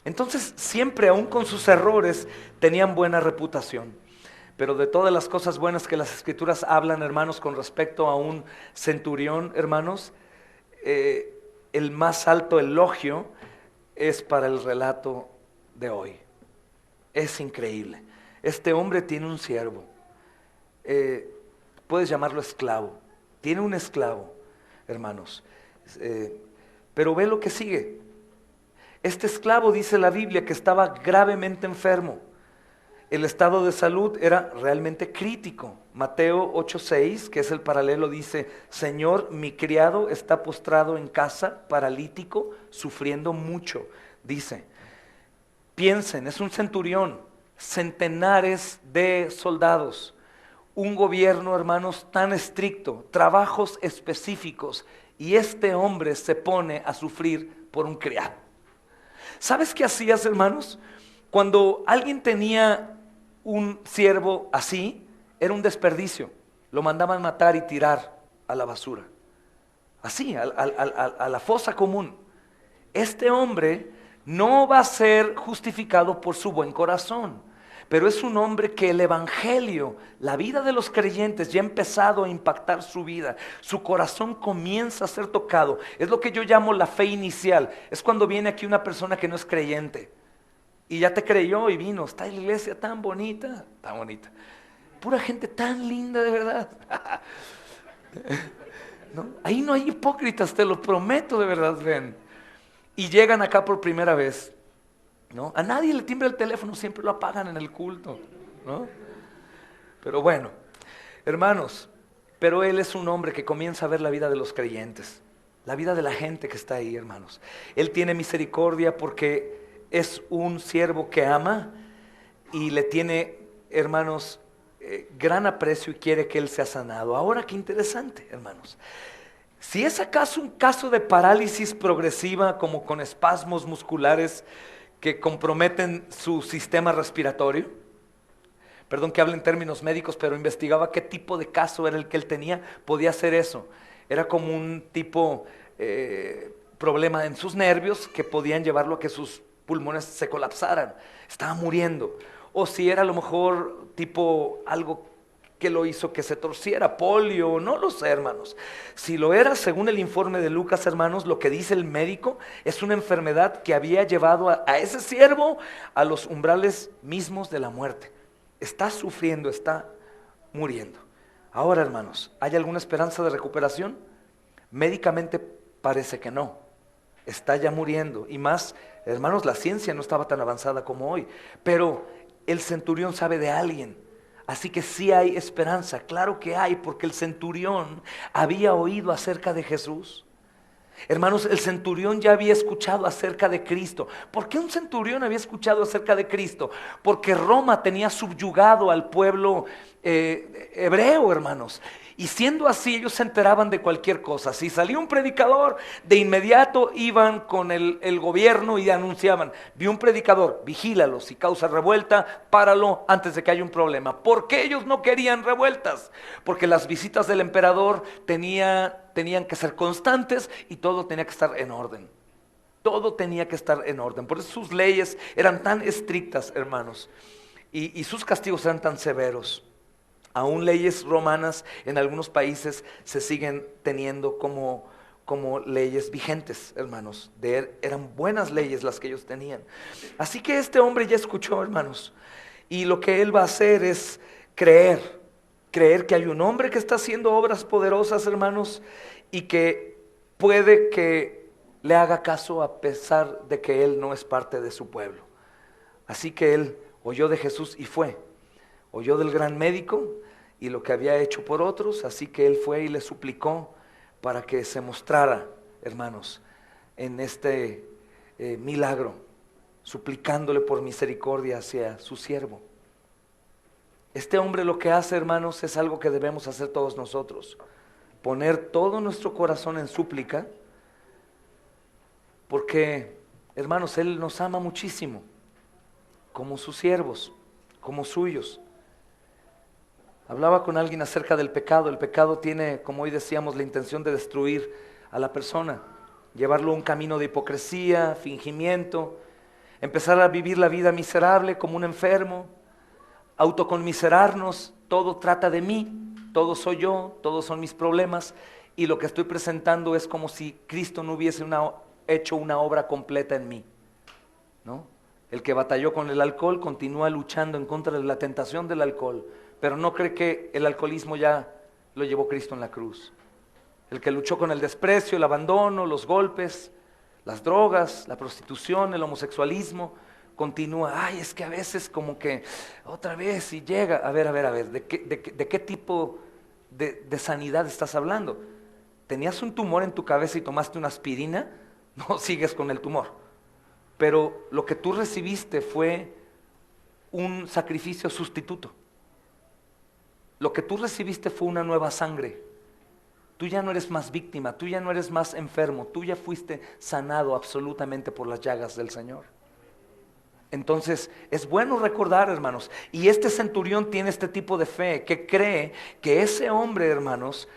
entonces siempre, aún con sus errores, tenían buena reputación. Pero de todas las cosas buenas que las Escrituras hablan, hermanos, con respecto a un centurión, hermanos, el más alto elogio es para el relato de hoy. Es increíble. Este hombre tiene un siervo. puedes llamarlo esclavo. Tiene un esclavo, hermanos. Pero ve lo que sigue. Este esclavo, dice la Biblia, que estaba gravemente enfermo. El estado de salud era realmente crítico. Mateo 8:6, que es el paralelo, dice: Señor, mi criado está postrado en casa, paralítico, sufriendo mucho. Dice, piensen, es un centurión, centenares de soldados, un gobierno, hermanos, tan estricto, trabajos específicos, y este hombre se pone a sufrir por un criado. ¿Sabes qué hacías, hermanos? Cuando alguien tenía un siervo así, era un desperdicio. Lo mandaban matar y tirar a la basura. Así, a la fosa común. Este hombre no va a ser justificado por su buen corazón, pero es un hombre que el evangelio, la vida de los creyentes ya ha empezado a impactar su vida. Su corazón comienza a ser tocado. Es lo que yo llamo la fe inicial. Es cuando viene aquí una persona que no es creyente y ya te creyó y vino. Está en la iglesia tan bonita, tan bonita. Pura gente tan linda, de verdad. ¿No? Ahí no hay hipócritas, te lo prometo, de verdad, ven. Y llegan acá por primera vez, ¿no? A nadie le timbra el teléfono, siempre lo apagan en el culto, ¿no? Pero bueno, hermanos, pero él es un hombre que comienza a ver la vida de los creyentes, la vida de la gente que está ahí, hermanos. Él tiene misericordia porque es un siervo que ama y le tiene, hermanos, gran aprecio y quiere que él sea sanado. Ahora, qué interesante, hermanos. Si es acaso un caso de parálisis progresiva, como con espasmos musculares que comprometen su sistema respiratorio, perdón que hable en términos médicos, pero investigaba qué tipo de caso era el que él tenía, podía ser eso. Era como un tipo problema en sus nervios que podían llevarlo a que sus pulmones se colapsaran, estaba muriendo. O si era a lo mejor tipo algo que lo hizo que se torciera, polio, no lo sé, hermanos. Si lo era, según el informe de Lucas, hermanos, lo que dice el médico es una enfermedad que había llevado a ese siervo a los umbrales mismos de la muerte. Está sufriendo, está muriendo. Ahora, hermanos, ¿hay alguna esperanza de recuperación? Médicamente parece que no. Está ya muriendo. Y más, hermanos, la ciencia no estaba tan avanzada como hoy. Pero el centurión sabe de alguien. Así que sí hay esperanza, claro que hay, porque el centurión había oído acerca de Jesús. Hermanos, el centurión ya había escuchado acerca de Cristo. ¿Por qué un centurión había escuchado acerca de Cristo? Porque Roma tenía subyugado al pueblo hebreo, hermanos. Y siendo así, ellos se enteraban de cualquier cosa. Si salía un predicador, de inmediato iban con el gobierno y anunciaban: vi un predicador, vigílalo, si causa revuelta, páralo antes de que haya un problema. ¿Por qué ellos no querían revueltas? Porque las visitas del emperador tenían que ser constantes y todo tenía que estar en orden. Todo tenía que estar en orden. Por eso sus leyes eran tan estrictas, hermanos, y sus castigos eran tan severos. Aún leyes romanas en algunos países se siguen teniendo como leyes vigentes, hermanos. Eran buenas leyes las que ellos tenían. Así que este hombre ya escuchó, hermanos, y lo que él va a hacer es creer que hay un hombre que está haciendo obras poderosas, hermanos, y que puede que le haga caso a pesar de que él no es parte de su pueblo. Así que él oyó de Jesús y fue. Oyó del gran médico y lo que había hecho por otros, así que él fue y le suplicó para que se mostrara, hermanos, en este milagro, suplicándole por misericordia hacia su siervo. Este hombre lo que hace, hermanos, es algo que debemos hacer todos nosotros: poner todo nuestro corazón en súplica, porque, hermanos, él nos ama muchísimo, como sus siervos, como suyos. Hablaba con alguien acerca del pecado. El pecado tiene, como hoy decíamos, la intención de destruir a la persona, llevarlo a un camino de hipocresía, fingimiento, empezar a vivir la vida miserable como un enfermo, autoconmiserarnos: todo trata de mí, todo soy yo, todos son mis problemas, y lo que estoy presentando es como si Cristo no hubiese hecho una obra completa en mí, ¿no? El que batalló con el alcohol continúa luchando en contra de la tentación del alcohol, pero no cree que el alcoholismo ya lo llevó Cristo en la cruz. El que luchó con el desprecio, el abandono, los golpes, las drogas, la prostitución, el homosexualismo, continúa. Ay, es que a veces como que otra vez y llega. A ver, ¿de qué tipo de sanidad estás hablando? ¿Tenías un tumor en tu cabeza y tomaste una aspirina? No sigues con el tumor. Pero lo que tú recibiste fue un sacrificio sustituto. Lo que tú recibiste fue una nueva sangre. Tú ya no eres más víctima, tú ya no eres más enfermo, tú ya fuiste sanado absolutamente por las llagas del Señor. Entonces es bueno recordar, hermanos, y este centurión tiene este tipo de fe que cree que ese hombre, hermanos,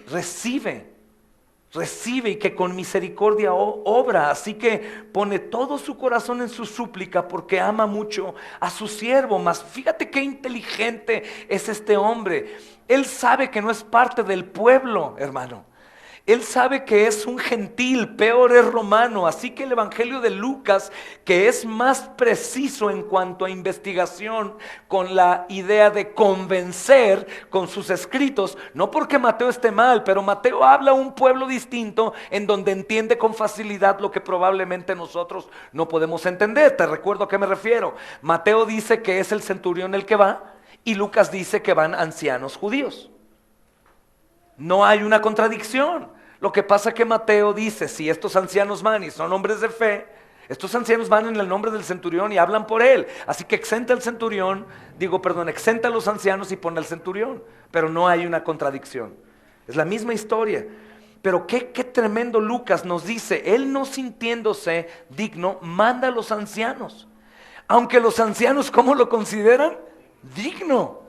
recibe y que con misericordia obra, así que pone todo su corazón en su súplica porque ama mucho a su siervo. Mas fíjate qué inteligente es este hombre. Él sabe que no es parte del pueblo, hermano. Él sabe que es un gentil, peor es romano, así que el Evangelio de Lucas, que es más preciso en cuanto a investigación, con la idea de convencer con sus escritos, no porque Mateo esté mal, pero Mateo habla a un pueblo distinto en donde entiende con facilidad lo que probablemente nosotros no podemos entender. Te recuerdo a qué me refiero. Mateo dice que es el centurión el que va y Lucas dice que van ancianos judíos. No hay una contradicción. Lo que pasa es que Mateo dice, si estos ancianos van y son hombres de fe, estos ancianos van en el nombre del centurión y hablan por él. Así que exenta al centurión, exenta a los ancianos y pone al centurión. Pero no hay una contradicción. Es la misma historia. Pero qué tremendo Lucas nos dice, él no sintiéndose digno, manda a los ancianos. Aunque los ancianos, ¿cómo lo consideran? Digno.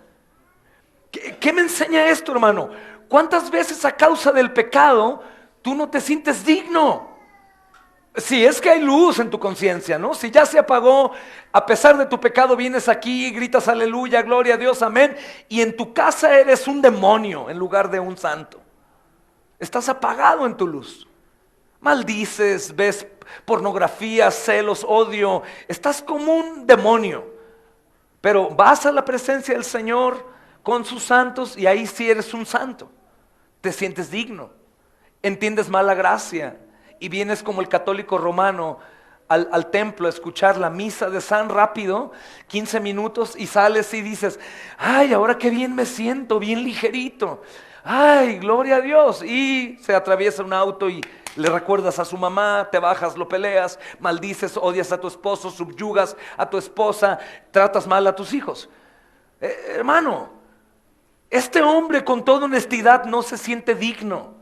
¿Qué me enseña esto, hermano? ¿Cuántas veces a causa del pecado tú no te sientes digno? Si es que hay luz en tu conciencia, ¿no? Si ya se apagó, a pesar de tu pecado vienes aquí y gritas aleluya, gloria a Dios, amén, y en tu casa eres un demonio en lugar de un santo. Estás apagado en tu luz. Maldices, ves pornografía, celos, odio, estás como un demonio. Pero vas a la presencia del Señor con sus santos y ahí sí eres un santo. Te sientes digno, entiendes más la gracia y vienes como el católico romano al templo a escuchar la misa de San rápido, 15 minutos y sales y dices, ay, ahora qué bien me siento, bien ligerito, ay, gloria a Dios. Y se atraviesa un auto y le recuerdas a su mamá, te bajas, lo peleas, maldices, odias a tu esposo, subyugas a tu esposa, tratas mal a tus hijos. Hermano, este hombre con toda honestidad no se siente digno.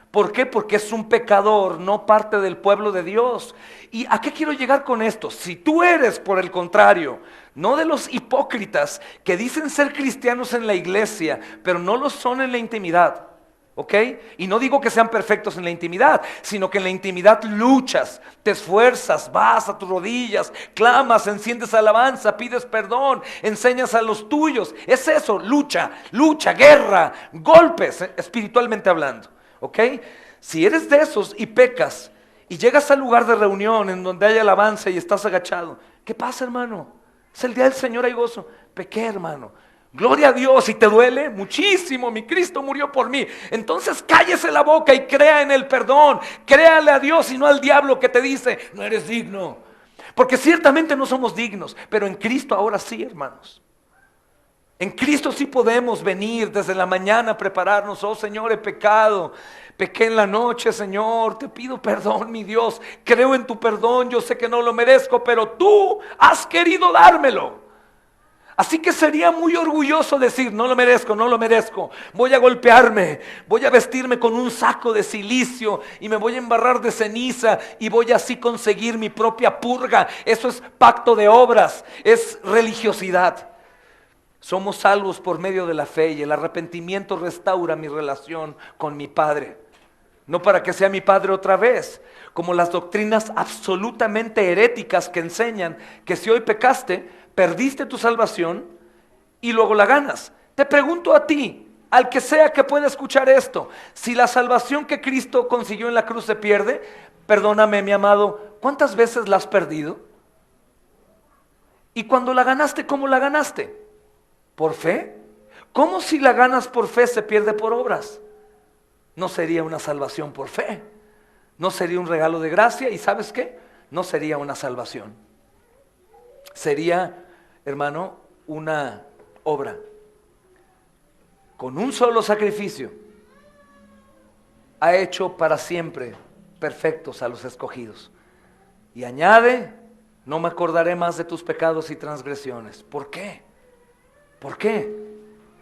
¿Por qué? Porque es un pecador, no parte del pueblo de Dios. ¿Y a qué quiero llegar con esto? Si tú eres, por el contrario, no de los hipócritas que dicen ser cristianos en la iglesia, pero no lo son en la intimidad, ¿ok? Y no digo que sean perfectos en la intimidad, sino que en la intimidad luchas, te esfuerzas, vas a tus rodillas, clamas, enciendes alabanza, pides perdón, enseñas a los tuyos. Es eso, lucha, guerra, golpes, espiritualmente hablando, ¿ok? Si eres de esos y pecas y llegas al lugar de reunión en donde hay alabanza y estás agachado, ¿qué pasa, hermano? Es el día del Señor, hay gozo. Pequé, hermano. Gloria a Dios. ¿Y te duele? Muchísimo, mi Cristo murió por mí. Entonces cállese la boca y crea en el perdón. Créale a Dios y no al diablo que te dice, no eres digno. Porque ciertamente no somos dignos, pero en Cristo ahora sí, hermanos. En Cristo sí podemos venir desde la mañana a prepararnos. Oh Señor, he pecado, pequé en la noche, Señor, te pido perdón, mi Dios. Creo en tu perdón, yo sé que no lo merezco, pero tú has querido dármelo. Así que sería muy orgulloso decir, no lo merezco, voy a golpearme, voy a vestirme con un saco de silicio y me voy a embarrar de ceniza y voy así conseguir mi propia purga. Eso es pacto de obras, es religiosidad. Somos salvos por medio de la fe y el arrepentimiento restaura mi relación con mi Padre. No para que sea mi Padre otra vez, como las doctrinas absolutamente heréticas que enseñan que si hoy pecaste, perdiste tu salvación y luego la ganas. Te pregunto a ti, al que sea que pueda escuchar esto, si la salvación que Cristo consiguió en la cruz se pierde, perdóname, mi amado, ¿cuántas veces la has perdido? Y cuando la ganaste, ¿cómo la ganaste? ¿Por fe? ¿Cómo si la ganas por fe se pierde por obras? No sería una salvación por fe, no sería un regalo de gracia, y ¿sabes qué? No sería una salvación. Sería, hermano, una obra. Con un solo sacrificio ha hecho para siempre perfectos a los escogidos. Y añade, no me acordaré más de tus pecados y transgresiones. ¿Por qué? ¿Por qué?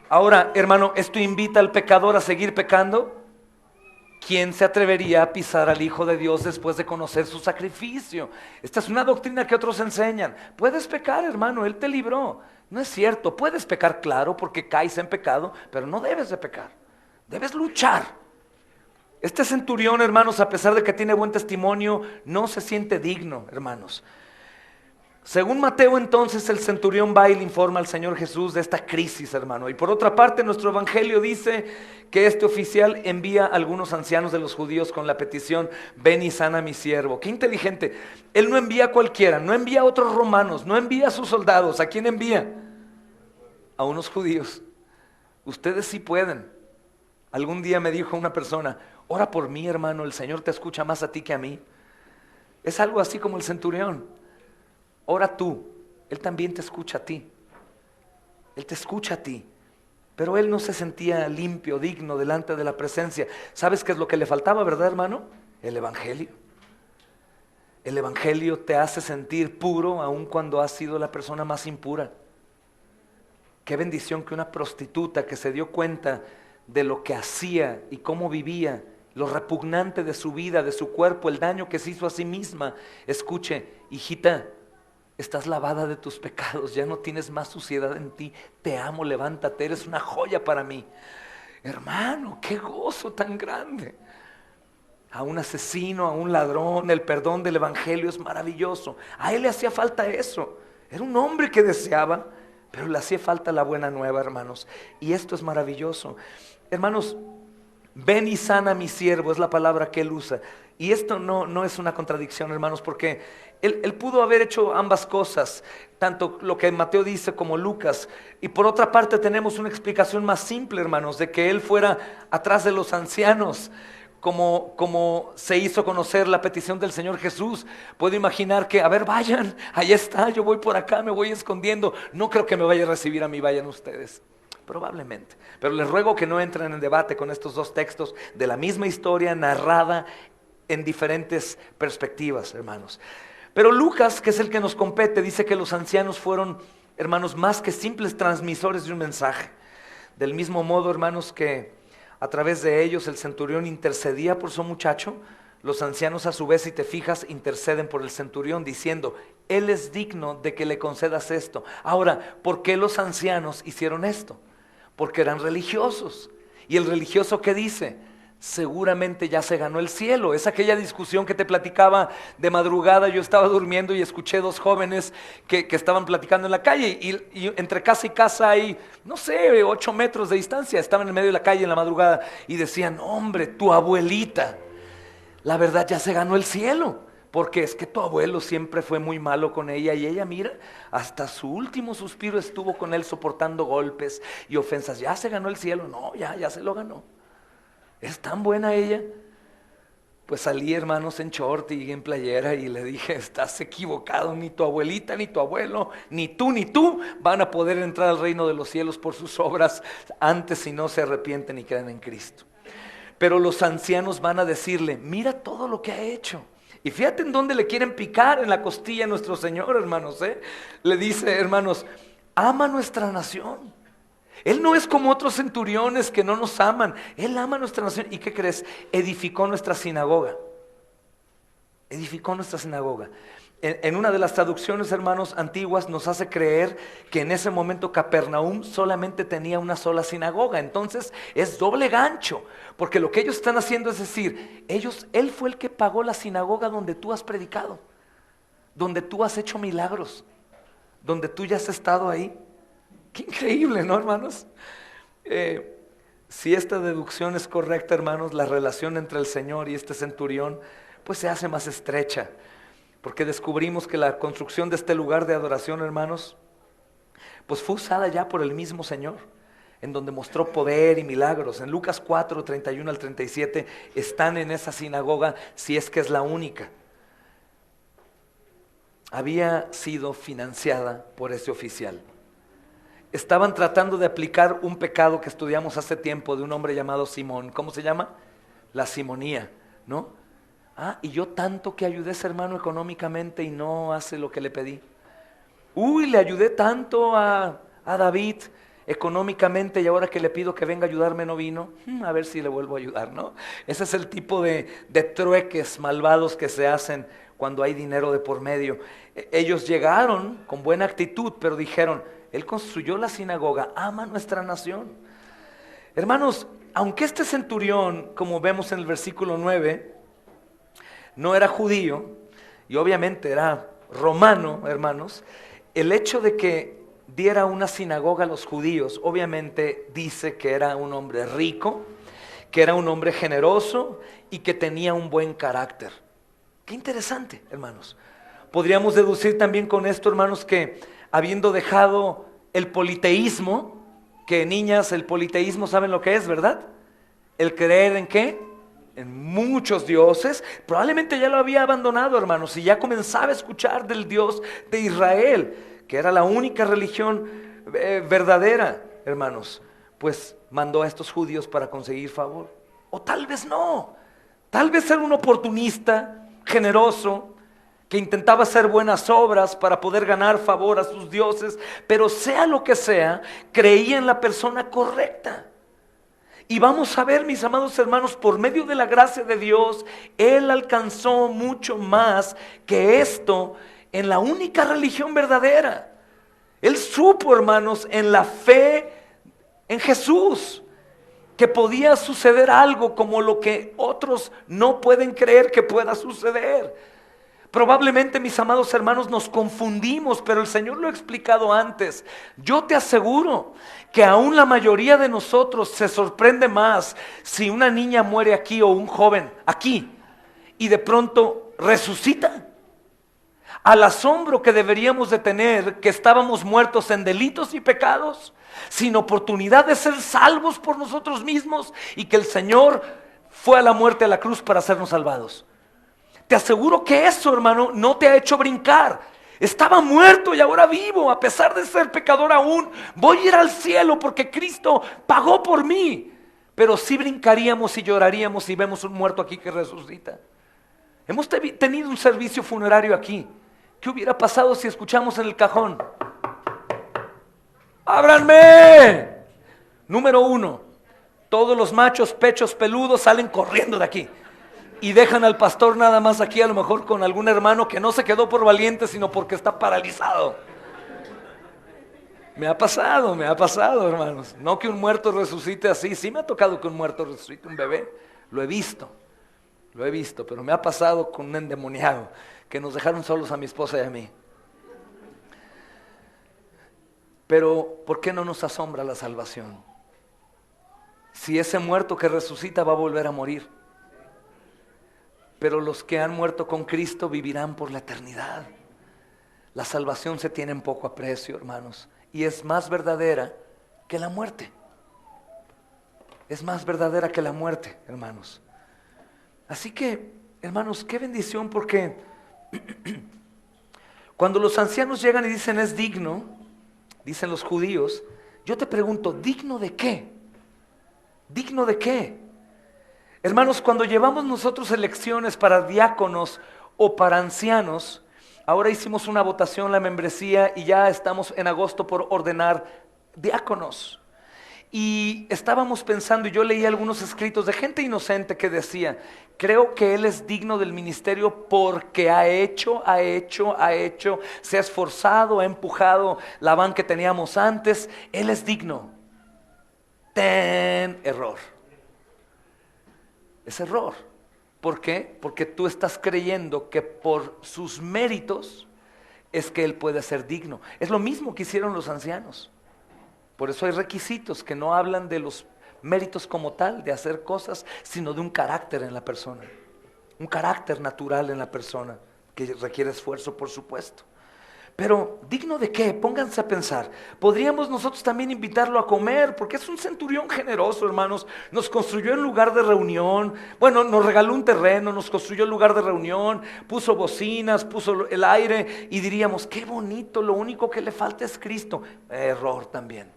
Ahora, hermano, ¿esto invita al pecador a seguir pecando? ¿Quién se atrevería a pisar al Hijo de Dios después de conocer su sacrificio? Esta es una doctrina que otros enseñan. Puedes pecar, hermano, Él te libró. No es cierto, puedes pecar, claro, porque caes en pecado, pero no debes de pecar. Debes luchar. Este centurión, hermanos, a pesar de que tiene buen testimonio, no se siente digno, hermanos. Según Mateo, entonces, el centurión va y le informa al Señor Jesús de esta crisis, hermano. Y por otra parte, nuestro evangelio dice que este oficial envía a algunos ancianos de los judíos con la petición: ven y sana a mi siervo. Qué inteligente. Él no envía a cualquiera, no envía a otros romanos, no envía a sus soldados. ¿A quién envía? A unos judíos. Ustedes sí pueden. Algún día me dijo una persona: ora por mí, hermano, el Señor te escucha más a ti que a mí. Es algo así como el centurión. Ora tú, Él también te escucha a ti. Él te escucha a ti. Pero él no se sentía limpio, digno delante de la presencia. ¿Sabes qué es lo que le faltaba, verdad, hermano? El evangelio. El evangelio te hace sentir puro aun cuando has sido la persona más impura. Qué bendición que una prostituta que se dio cuenta de lo que hacía y cómo vivía, lo repugnante de su vida, de su cuerpo, el daño que se hizo a sí misma, escuche: hijita, estás lavada de tus pecados, ya no tienes más suciedad en ti, te amo, levántate, eres una joya para mí. Hermano, qué gozo tan grande. A un asesino, a un ladrón, el perdón del evangelio es maravilloso. A él le hacía falta eso. Era un hombre que deseaba, pero le hacía falta la buena nueva, hermanos. Y esto es maravilloso. Hermanos, ven y sana a mi siervo, es la palabra que él usa. Y esto no es una contradicción, hermanos, porque él pudo haber hecho ambas cosas, tanto lo que Mateo dice como Lucas. Y por otra parte tenemos una explicación más simple, hermanos, de que él fuera atrás de los ancianos, como se hizo conocer la petición del Señor Jesús. Puedo imaginar que, a ver, vayan, ahí está, yo voy por acá, me voy escondiendo. No creo que me vaya a recibir a mí, vayan ustedes. Probablemente, pero les ruego que no entren en debate con estos dos textos de la misma historia narrada en diferentes perspectivas, hermanos. Pero Lucas, que es el que nos compete, dice que los ancianos fueron, hermanos, más que simples transmisores de un mensaje. Del mismo modo, hermanos, que a través de ellos el centurión intercedía por su muchacho, los ancianos a su vez, si te fijas, interceden por el centurión diciendo: él es digno de que le concedas esto. Ahora, ¿por qué los ancianos hicieron esto? Porque eran religiosos. ¿Y el religioso qué dice? Seguramente ya se ganó el cielo. Es aquella discusión que te platicaba de madrugada. Yo estaba durmiendo y escuché dos jóvenes que estaban platicando en la calle, y entre casa y casa hay, no sé, 8 metros de distancia. Estaban en medio de la calle en la madrugada y decían: hombre, tu abuelita, la verdad, ya se ganó el cielo, porque es que tu abuelo siempre fue muy malo con ella, y ella, mira, hasta su último suspiro estuvo con él soportando golpes y ofensas. Ya se ganó el cielo. No, ya se lo ganó. ¿Es tan buena ella? Pues salí, hermanos, en short y en playera, y le dije: estás equivocado, ni tu abuelita, ni tu abuelo, ni tú van a poder entrar al reino de los cielos por sus obras antes, si no se arrepienten y creen en Cristo. Pero los ancianos van a decirle: mira todo lo que ha hecho. Y fíjate en dónde le quieren picar, en la costilla a nuestro Señor, hermanos. Le dice: hermanos, ama nuestra nación. Él no es como otros centuriones que no nos aman. Él ama nuestra nación. ¿Y qué crees? Edificó nuestra sinagoga. Edificó nuestra sinagoga. En una de las traducciones, hermanos, antiguas, nos hace creer que en ese momento Capernaum solamente tenía una sola sinagoga. Entonces es doble gancho, porque lo que ellos están haciendo es decir: él fue el que pagó la sinagoga donde tú has predicado, donde tú has hecho milagros, donde tú ya has estado ahí. Qué increíble, ¿no, hermanos? Si esta deducción es correcta, hermanos, la relación entre el Señor y este centurión pues se hace más estrecha, porque descubrimos que la construcción de este lugar de adoración, hermanos, pues fue usada ya por el mismo Señor. en donde mostró poder y milagros. En Lucas 4, 31 al 37, están en esa sinagoga, si es que es la única. Había sido financiada por ese oficial. Estaban tratando de aplicar un pecado que estudiamos hace tiempo de un hombre llamado Simón. ¿Cómo se llama? La simonía, ¿no? Y yo tanto que ayudé a ese hermano económicamente y no hace lo que le pedí. Le ayudé tanto a David económicamente y ahora que le pido que venga a ayudarme no vino. A ver si le vuelvo a ayudar, ¿no? Ese es el tipo de trueques malvados que se hacen cuando hay dinero de por medio. Ellos llegaron con buena actitud, pero dijeron, Él construyó la sinagoga, ama nuestra nación. Hermanos, aunque este centurión, como vemos en el versículo 9, no era judío y obviamente era romano, hermanos, el hecho de que diera una sinagoga a los judíos, obviamente dice que era un hombre rico, que era un hombre generoso y que tenía un buen carácter. Qué interesante, hermanos. Podríamos deducir también con esto, hermanos, que habiendo dejado el politeísmo, que niñas, el politeísmo saben lo que es, ¿verdad? El creer en ¿qué? En muchos dioses. Probablemente ya lo había abandonado, hermanos, y ya comenzaba a escuchar del Dios de Israel, que era la única religión verdadera, hermanos. Pues mandó a estos judíos para conseguir favor. O tal vez no. Tal vez era un oportunista generoso, que intentaba hacer buenas obras para poder ganar favor a sus dioses, pero sea lo que sea, creía en la persona correcta. Y vamos a ver, mis amados hermanos, por medio de la gracia de Dios, Él alcanzó mucho más que esto en la única religión verdadera. Él supo, hermanos, en la fe en Jesús, que podía suceder algo como lo que otros no pueden creer que pueda suceder. Probablemente, mis amados hermanos, nos confundimos, pero el Señor lo ha explicado antes. Yo te aseguro que aún la mayoría de nosotros se sorprende más si una niña muere aquí o un joven aquí y de pronto resucita. Al asombro que deberíamos de tener, que estábamos muertos en delitos y pecados, sin oportunidad de ser salvos por nosotros mismos, y que el Señor fue a la muerte, a la cruz, para hacernos salvados. Te aseguro que eso, hermano, no te ha hecho brincar. Estaba muerto y ahora vivo, a pesar de ser pecador aún. Voy a ir al cielo porque Cristo pagó por mí. Pero sí brincaríamos y lloraríamos si vemos un muerto aquí que resucita. Hemos tenido un servicio funerario aquí. ¿Qué hubiera pasado si escuchamos en el cajón? ¡Ábranme! Número 1, todos los machos pechos peludos salen corriendo de aquí y dejan al pastor nada más aquí, a lo mejor con algún hermano que no se quedó por valiente, sino porque está paralizado. Me ha pasado, hermanos. No que un muerto resucite así. Sí me ha tocado que un muerto resucite un bebé. Lo he visto, pero me ha pasado con un endemoniado, que nos dejaron solos a mi esposa y a mí. Pero, ¿por qué no nos asombra la salvación? Si ese muerto que resucita va a volver a morir. Pero los que han muerto con Cristo vivirán por la eternidad. La salvación se tiene en poco aprecio, hermanos, y es más verdadera que la muerte. Es más verdadera que la muerte, hermanos. Así que, hermanos, qué bendición, porque cuando los ancianos llegan y dicen es digno, dicen los judíos, yo te pregunto, ¿digno de qué? ¿Digno de qué? Hermanos, cuando llevamos nosotros elecciones para diáconos o para ancianos, ahora hicimos una votación, la membresía, y ya estamos en agosto por ordenar diáconos. Y estábamos pensando, y yo leí algunos escritos de gente inocente que decía, creo que él es digno del ministerio porque ha hecho, se ha esforzado, ha empujado la van que teníamos antes, él es digno. Error. Es error. ¿Por qué? Porque tú estás creyendo que por sus méritos es que él puede ser digno. Es lo mismo que hicieron los ancianos. Por eso hay requisitos que no hablan de los méritos como tal, de hacer cosas, sino de un carácter en la persona. Un carácter natural en la persona, que requiere esfuerzo, por supuesto. Pero ¿digno de qué? Pónganse a pensar. Podríamos nosotros también invitarlo a comer, porque es un centurión generoso, hermanos. Nos construyó un lugar de reunión. Bueno, nos regaló un terreno, nos construyó el lugar de reunión, puso bocinas, puso el aire y diríamos, qué bonito, lo único que le falta es Cristo. Error también.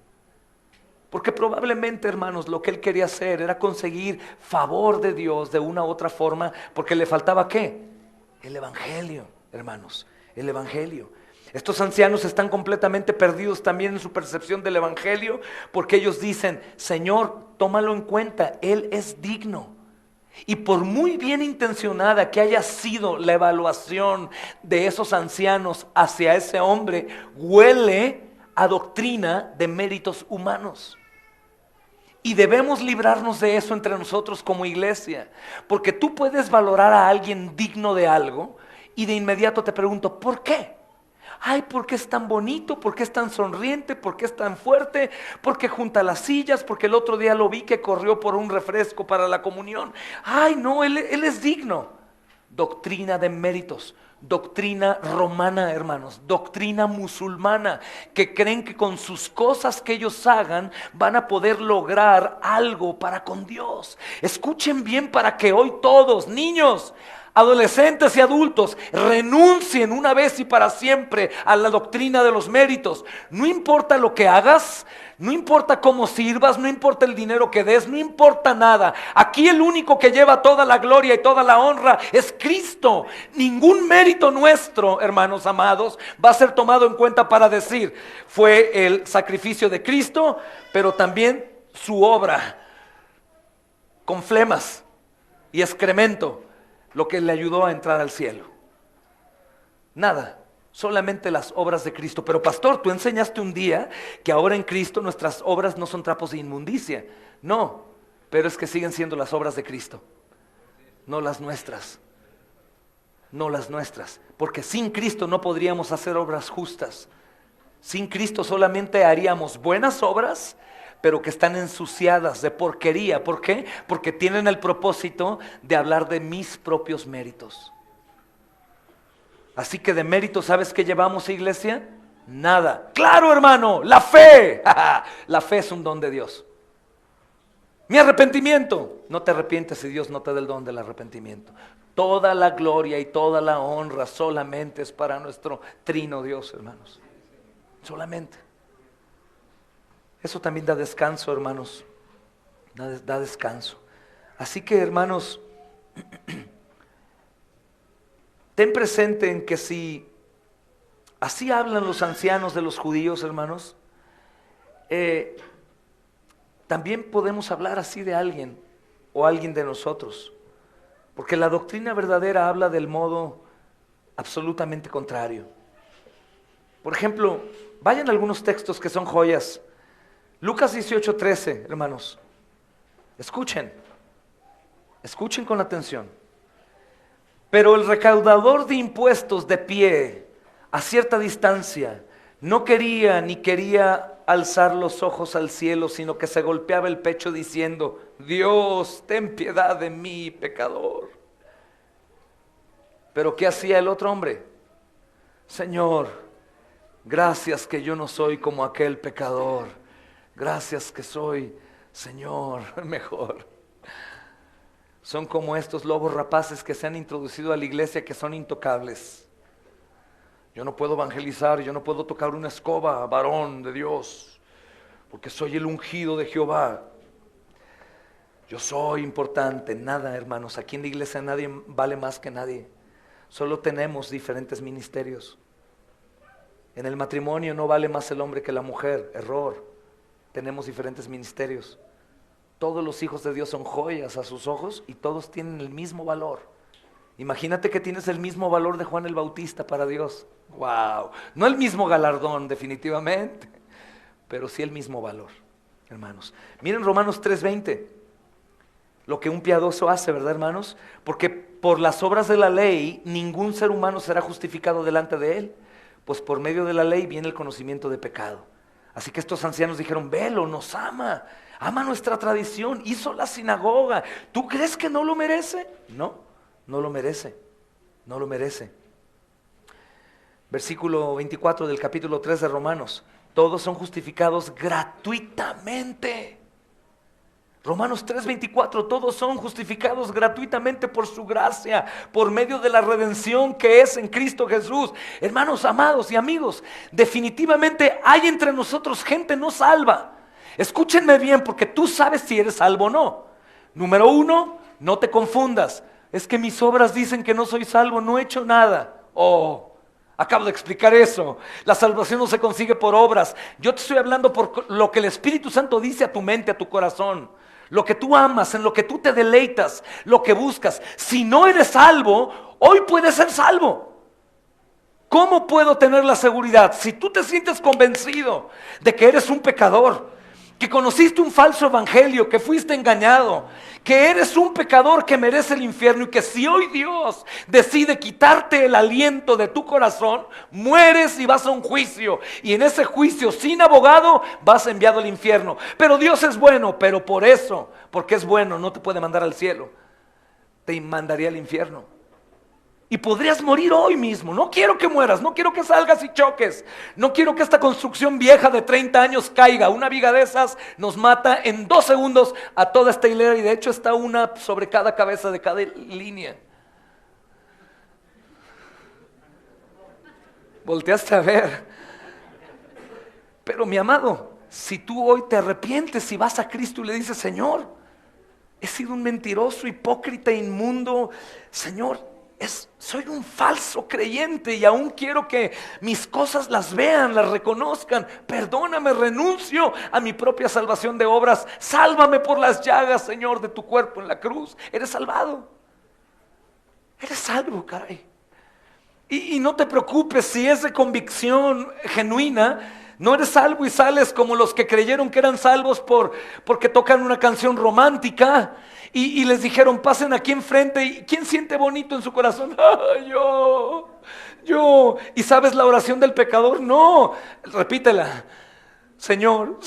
Porque probablemente, hermanos, lo que él quería hacer era conseguir favor de Dios de una u otra forma, porque le faltaba ¿qué? El evangelio, hermanos, el evangelio. Estos ancianos están completamente perdidos también en su percepción del evangelio, porque ellos dicen, Señor, tómalo en cuenta, Él es digno. Y por muy bien intencionada que haya sido la evaluación de esos ancianos hacia ese hombre, huele a doctrina de méritos humanos. Y debemos librarnos de eso entre nosotros como iglesia, porque tú puedes valorar a alguien digno de algo y de inmediato te pregunto, ¿por qué? Ay, ¿por qué es tan bonito? ¿Por qué es tan sonriente? ¿Por qué es tan fuerte? ¿Por qué junta las sillas? Porque el otro día lo vi que corrió por un refresco para la comunión. Ay, no, él es digno. Doctrina de méritos, doctrina romana, hermanos, doctrina musulmana, que creen que con sus cosas que ellos hagan van a poder lograr algo para con Dios. Escuchen bien para que hoy todos, niños, adolescentes y adultos, renuncien una vez y para siempre a la doctrina de los méritos. No importa lo que hagas, no importa cómo sirvas, no importa el dinero que des, no importa nada. Aquí el único que lleva toda la gloria y toda la honra es Cristo. Ningún mérito nuestro, hermanos amados, va a ser tomado en cuenta para decir, fue el sacrificio de Cristo, pero también su obra con flemas y excremento, lo que le ayudó a entrar al cielo. Nada, solamente las obras de Cristo. Pero pastor, tú enseñaste un día que ahora en Cristo nuestras obras no son trapos de inmundicia. No, pero es que siguen siendo las obras de Cristo, no las nuestras. No las nuestras, porque sin Cristo no podríamos hacer obras justas. Sin Cristo solamente haríamos buenas obras, pero que están ensuciadas de porquería. ¿Por qué? Porque tienen el propósito de hablar de mis propios méritos. Así que de méritos, ¿sabes qué llevamos, iglesia? Nada. Claro, hermano, la fe. La fe es un don de Dios. Mi arrepentimiento. No te arrepientes si Dios no te da el don del arrepentimiento. Toda la gloria y toda la honra solamente es para nuestro trino Dios, hermanos. Solamente. Eso también da descanso, hermanos. Da descanso. Así que, hermanos, ten presente en que si así hablan los ancianos de los judíos, hermanos, también podemos hablar así de alguien o alguien de nosotros. Porque la doctrina verdadera habla del modo absolutamente contrario. Por ejemplo, vayan a algunos textos que son joyas. Lucas 18:13, hermanos. Escuchen con atención. Pero el recaudador de impuestos de pie, a cierta distancia, no quería alzar los ojos al cielo, sino que se golpeaba el pecho diciendo, Dios, ten piedad de mí, pecador. Pero ¿qué hacía el otro hombre? Señor, gracias que yo no soy como aquel pecador. Gracias que soy, Señor, mejor. Son como estos lobos rapaces que se han introducido a la iglesia, que son intocables. Yo no puedo evangelizar, yo no puedo tocar una escoba, varón de Dios, porque soy el ungido de Jehová. Yo soy importante. Nada, hermanos, aquí en la iglesia nadie vale más que nadie. Solo tenemos diferentes ministerios. En el matrimonio no vale más el hombre que la mujer. Error. Tenemos diferentes ministerios. Todos los hijos de Dios son joyas a sus ojos y todos tienen el mismo valor. Imagínate que tienes el mismo valor de Juan el Bautista para Dios. ¡Wow! No el mismo galardón, definitivamente, pero sí el mismo valor, hermanos. Miren Romanos 3:20. Lo que un piadoso hace, ¿verdad, hermanos? Porque por las obras de la ley ningún ser humano será justificado delante de él, pues por medio de la ley viene el conocimiento de pecado. Así que estos ancianos dijeron, velo, nos ama nuestra tradición, hizo la sinagoga. ¿Tú crees que no lo merece? No, no lo merece, no lo merece. Versículo 24 del capítulo 3 de Romanos. Todos son justificados gratuitamente. Romanos 3:24, todos son justificados gratuitamente por su gracia, por medio de la redención que es en Cristo Jesús. Hermanos amados y amigos, definitivamente hay entre nosotros gente no salva. Escúchenme bien, porque tú sabes si eres salvo o no. Número uno, no te confundas. Es que mis obras dicen que no soy salvo, no he hecho nada. Acabo de explicar eso. La salvación no se consigue por obras. Yo te estoy hablando por lo que el Espíritu Santo dice a tu mente, a tu corazón. Lo que tú amas, en lo que tú te deleitas, lo que buscas. Si no eres salvo, hoy puedes ser salvo. ¿Cómo puedo tener la seguridad? Si tú te sientes convencido de que eres un pecador, que conociste un falso evangelio, que fuiste engañado, que eres un pecador que merece el infierno, y que si hoy Dios decide quitarte el aliento de tu corazón, mueres y vas a un juicio, y en ese juicio sin abogado vas enviado al infierno. Pero Dios es bueno, pero por eso, porque es bueno, no te puede mandar al cielo, te mandaría al infierno. Y podrías morir hoy mismo. No quiero que mueras, no quiero que salgas y choques, no quiero que esta construcción vieja de 30 años caiga. Una viga de esas nos mata en 2 segundos a toda esta hilera, y de hecho está una sobre cada cabeza de cada línea. Volteaste a ver. Pero mi amado, si tú hoy te arrepientes y vas a Cristo y le dices: Señor, he sido un mentiroso, hipócrita, inmundo, Señor, soy un falso creyente, y aún quiero que mis cosas las vean, las reconozcan. Perdóname, renuncio a mi propia salvación de obras. Sálvame por las llagas, Señor, de tu cuerpo en la cruz. Eres salvado. Eres salvo, caray. Y no te preocupes si es de convicción genuina. No eres salvo y sales como los que creyeron que eran salvos porque tocan una canción romántica y les dijeron: pasen aquí enfrente. ¿Y quién siente bonito en su corazón? Yo. ¿Y sabes la oración del pecador? No, repítela: Señor,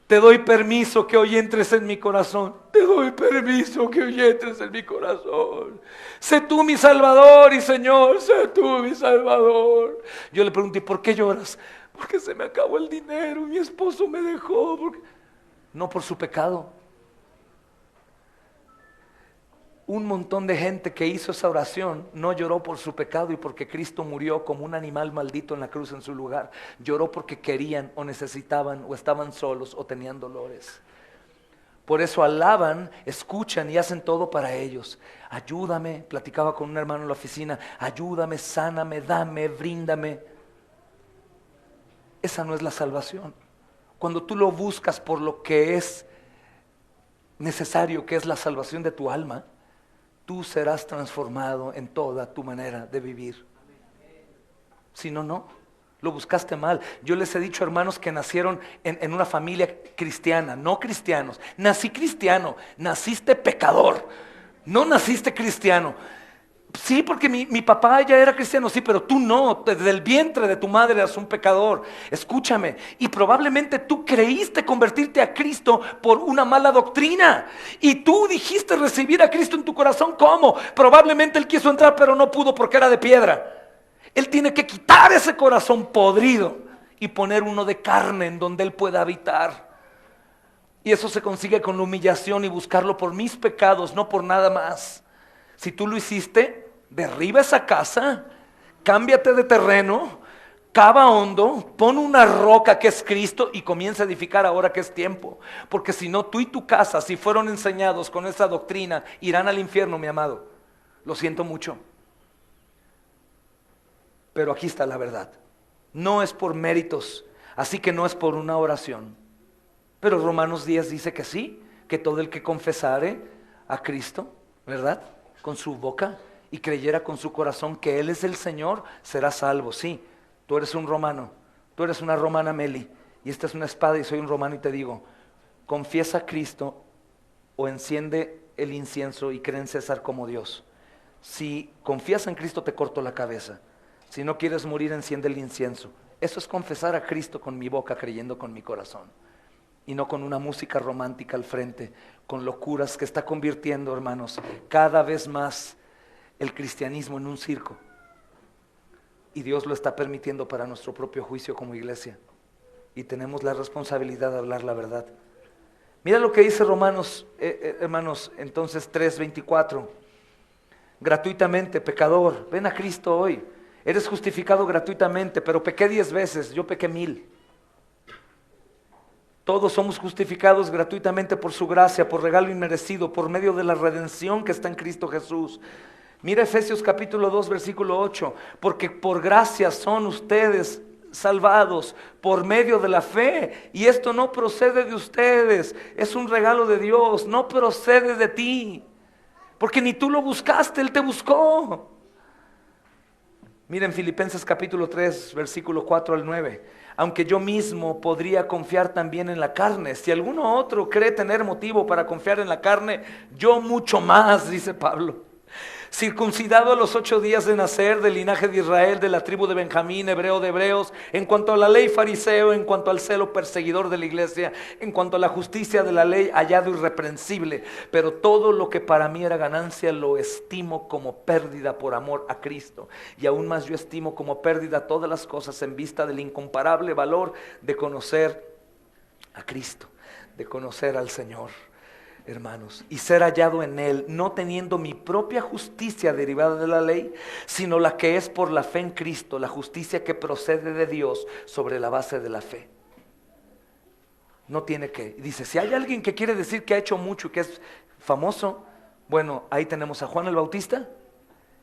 te doy permiso que hoy entres en mi corazón. Te doy permiso que hoy entres en mi corazón. Sé tú mi Salvador, y Señor, sé tú mi Salvador. Yo le pregunté: ¿por qué lloras? Porque se me acabó el dinero, mi esposo me dejó. No por su pecado. Un montón de gente que hizo esa oración no lloró por su pecado y porque Cristo murió como un animal maldito en la cruz en su lugar. Lloró porque querían o necesitaban o estaban solos o tenían dolores. Por eso alaban, escuchan y hacen todo para ellos. Ayúdame, platicaba con un hermano en la oficina: ayúdame, sáname, dame, bríndame. Esa no es la salvación. Cuando tú lo buscas por lo que es necesario, que es la salvación de tu alma, tú serás transformado en toda tu manera de vivir. Si no, no. Lo buscaste mal. Yo les he dicho, hermanos, que nacieron en una familia cristiana, no cristianos. Nací cristiano, naciste pecador, no naciste cristiano. Sí, porque mi papá ya era cristiano, sí, pero tú no. Desde el vientre de tu madre eras un pecador. Escúchame, y probablemente tú creíste convertirte a Cristo por una mala doctrina, y tú dijiste recibir a Cristo en tu corazón. ¿Cómo? Probablemente Él quiso entrar, pero no pudo porque era de piedra. Él tiene que quitar ese corazón podrido y poner uno de carne en donde Él pueda habitar. Y eso se consigue con la humillación y buscarlo por mis pecados, no por nada más. Si tú lo hiciste, derriba esa casa, cámbiate de terreno, cava hondo, pon una roca que es Cristo y comienza a edificar ahora que es tiempo. Porque si no, tú y tu casa, si fueron enseñados con esa doctrina, irán al infierno, mi amado. Lo siento mucho. Pero aquí está la verdad. No es por méritos, así que no es por una oración. Pero Romanos 10 dice que sí, que todo el que confesare a Cristo, ¿verdad?, con su boca y creyera con su corazón que Él es el Señor, será salvo. Sí, tú eres un romano, tú eres una romana, Meli, y esta es una espada y soy un romano, y te digo: confiesa a Cristo o enciende el incienso y cree en César como Dios. Si confías en Cristo, te corto la cabeza. Si no quieres morir, enciende el incienso. Eso es confesar a Cristo con mi boca, creyendo con mi corazón, y no con una música romántica al frente, con locuras que está convirtiendo, hermanos, cada vez más el cristianismo en un circo. Y Dios lo está permitiendo para nuestro propio juicio como iglesia. Y tenemos la responsabilidad de hablar la verdad. Mira lo que dice Romanos, hermanos, entonces 3:24. Gratuitamente, pecador, ven a Cristo hoy. Eres justificado gratuitamente, pero pequé 10 veces, yo pequé 1000. Todos somos justificados gratuitamente por su gracia, por regalo inmerecido, por medio de la redención que está en Cristo Jesús. Mira Efesios capítulo 2, versículo 8. Porque por gracia son ustedes salvados por medio de la fe. Y esto no procede de ustedes, es un regalo de Dios, no procede de ti. Porque ni tú lo buscaste, Él te buscó. Miren Filipenses capítulo 3, versículo 4 al 9. Aunque yo mismo podría confiar también en la carne, si alguno otro cree tener motivo para confiar en la carne, yo mucho más, dice Pablo. Circuncidado a los 8 días de nacer, del linaje de Israel, de la tribu de Benjamín, hebreo de hebreos, en cuanto a la ley fariseo, en cuanto al celo perseguidor de la iglesia, en cuanto a la justicia de la ley, hallado irreprensible. Pero todo lo que para mí era ganancia lo estimo como pérdida por amor a Cristo. Y aún más yo estimo como pérdida todas las cosas en vista del incomparable valor de conocer a Cristo, de conocer al Señor. Hermanos, y ser hallado en Él, no teniendo mi propia justicia derivada de la ley, sino la que es por la fe en Cristo, la justicia que procede de Dios sobre la base de la fe. No tiene que, dice, si hay alguien que quiere decir que ha hecho mucho y que es famoso, bueno, ahí tenemos a Juan el Bautista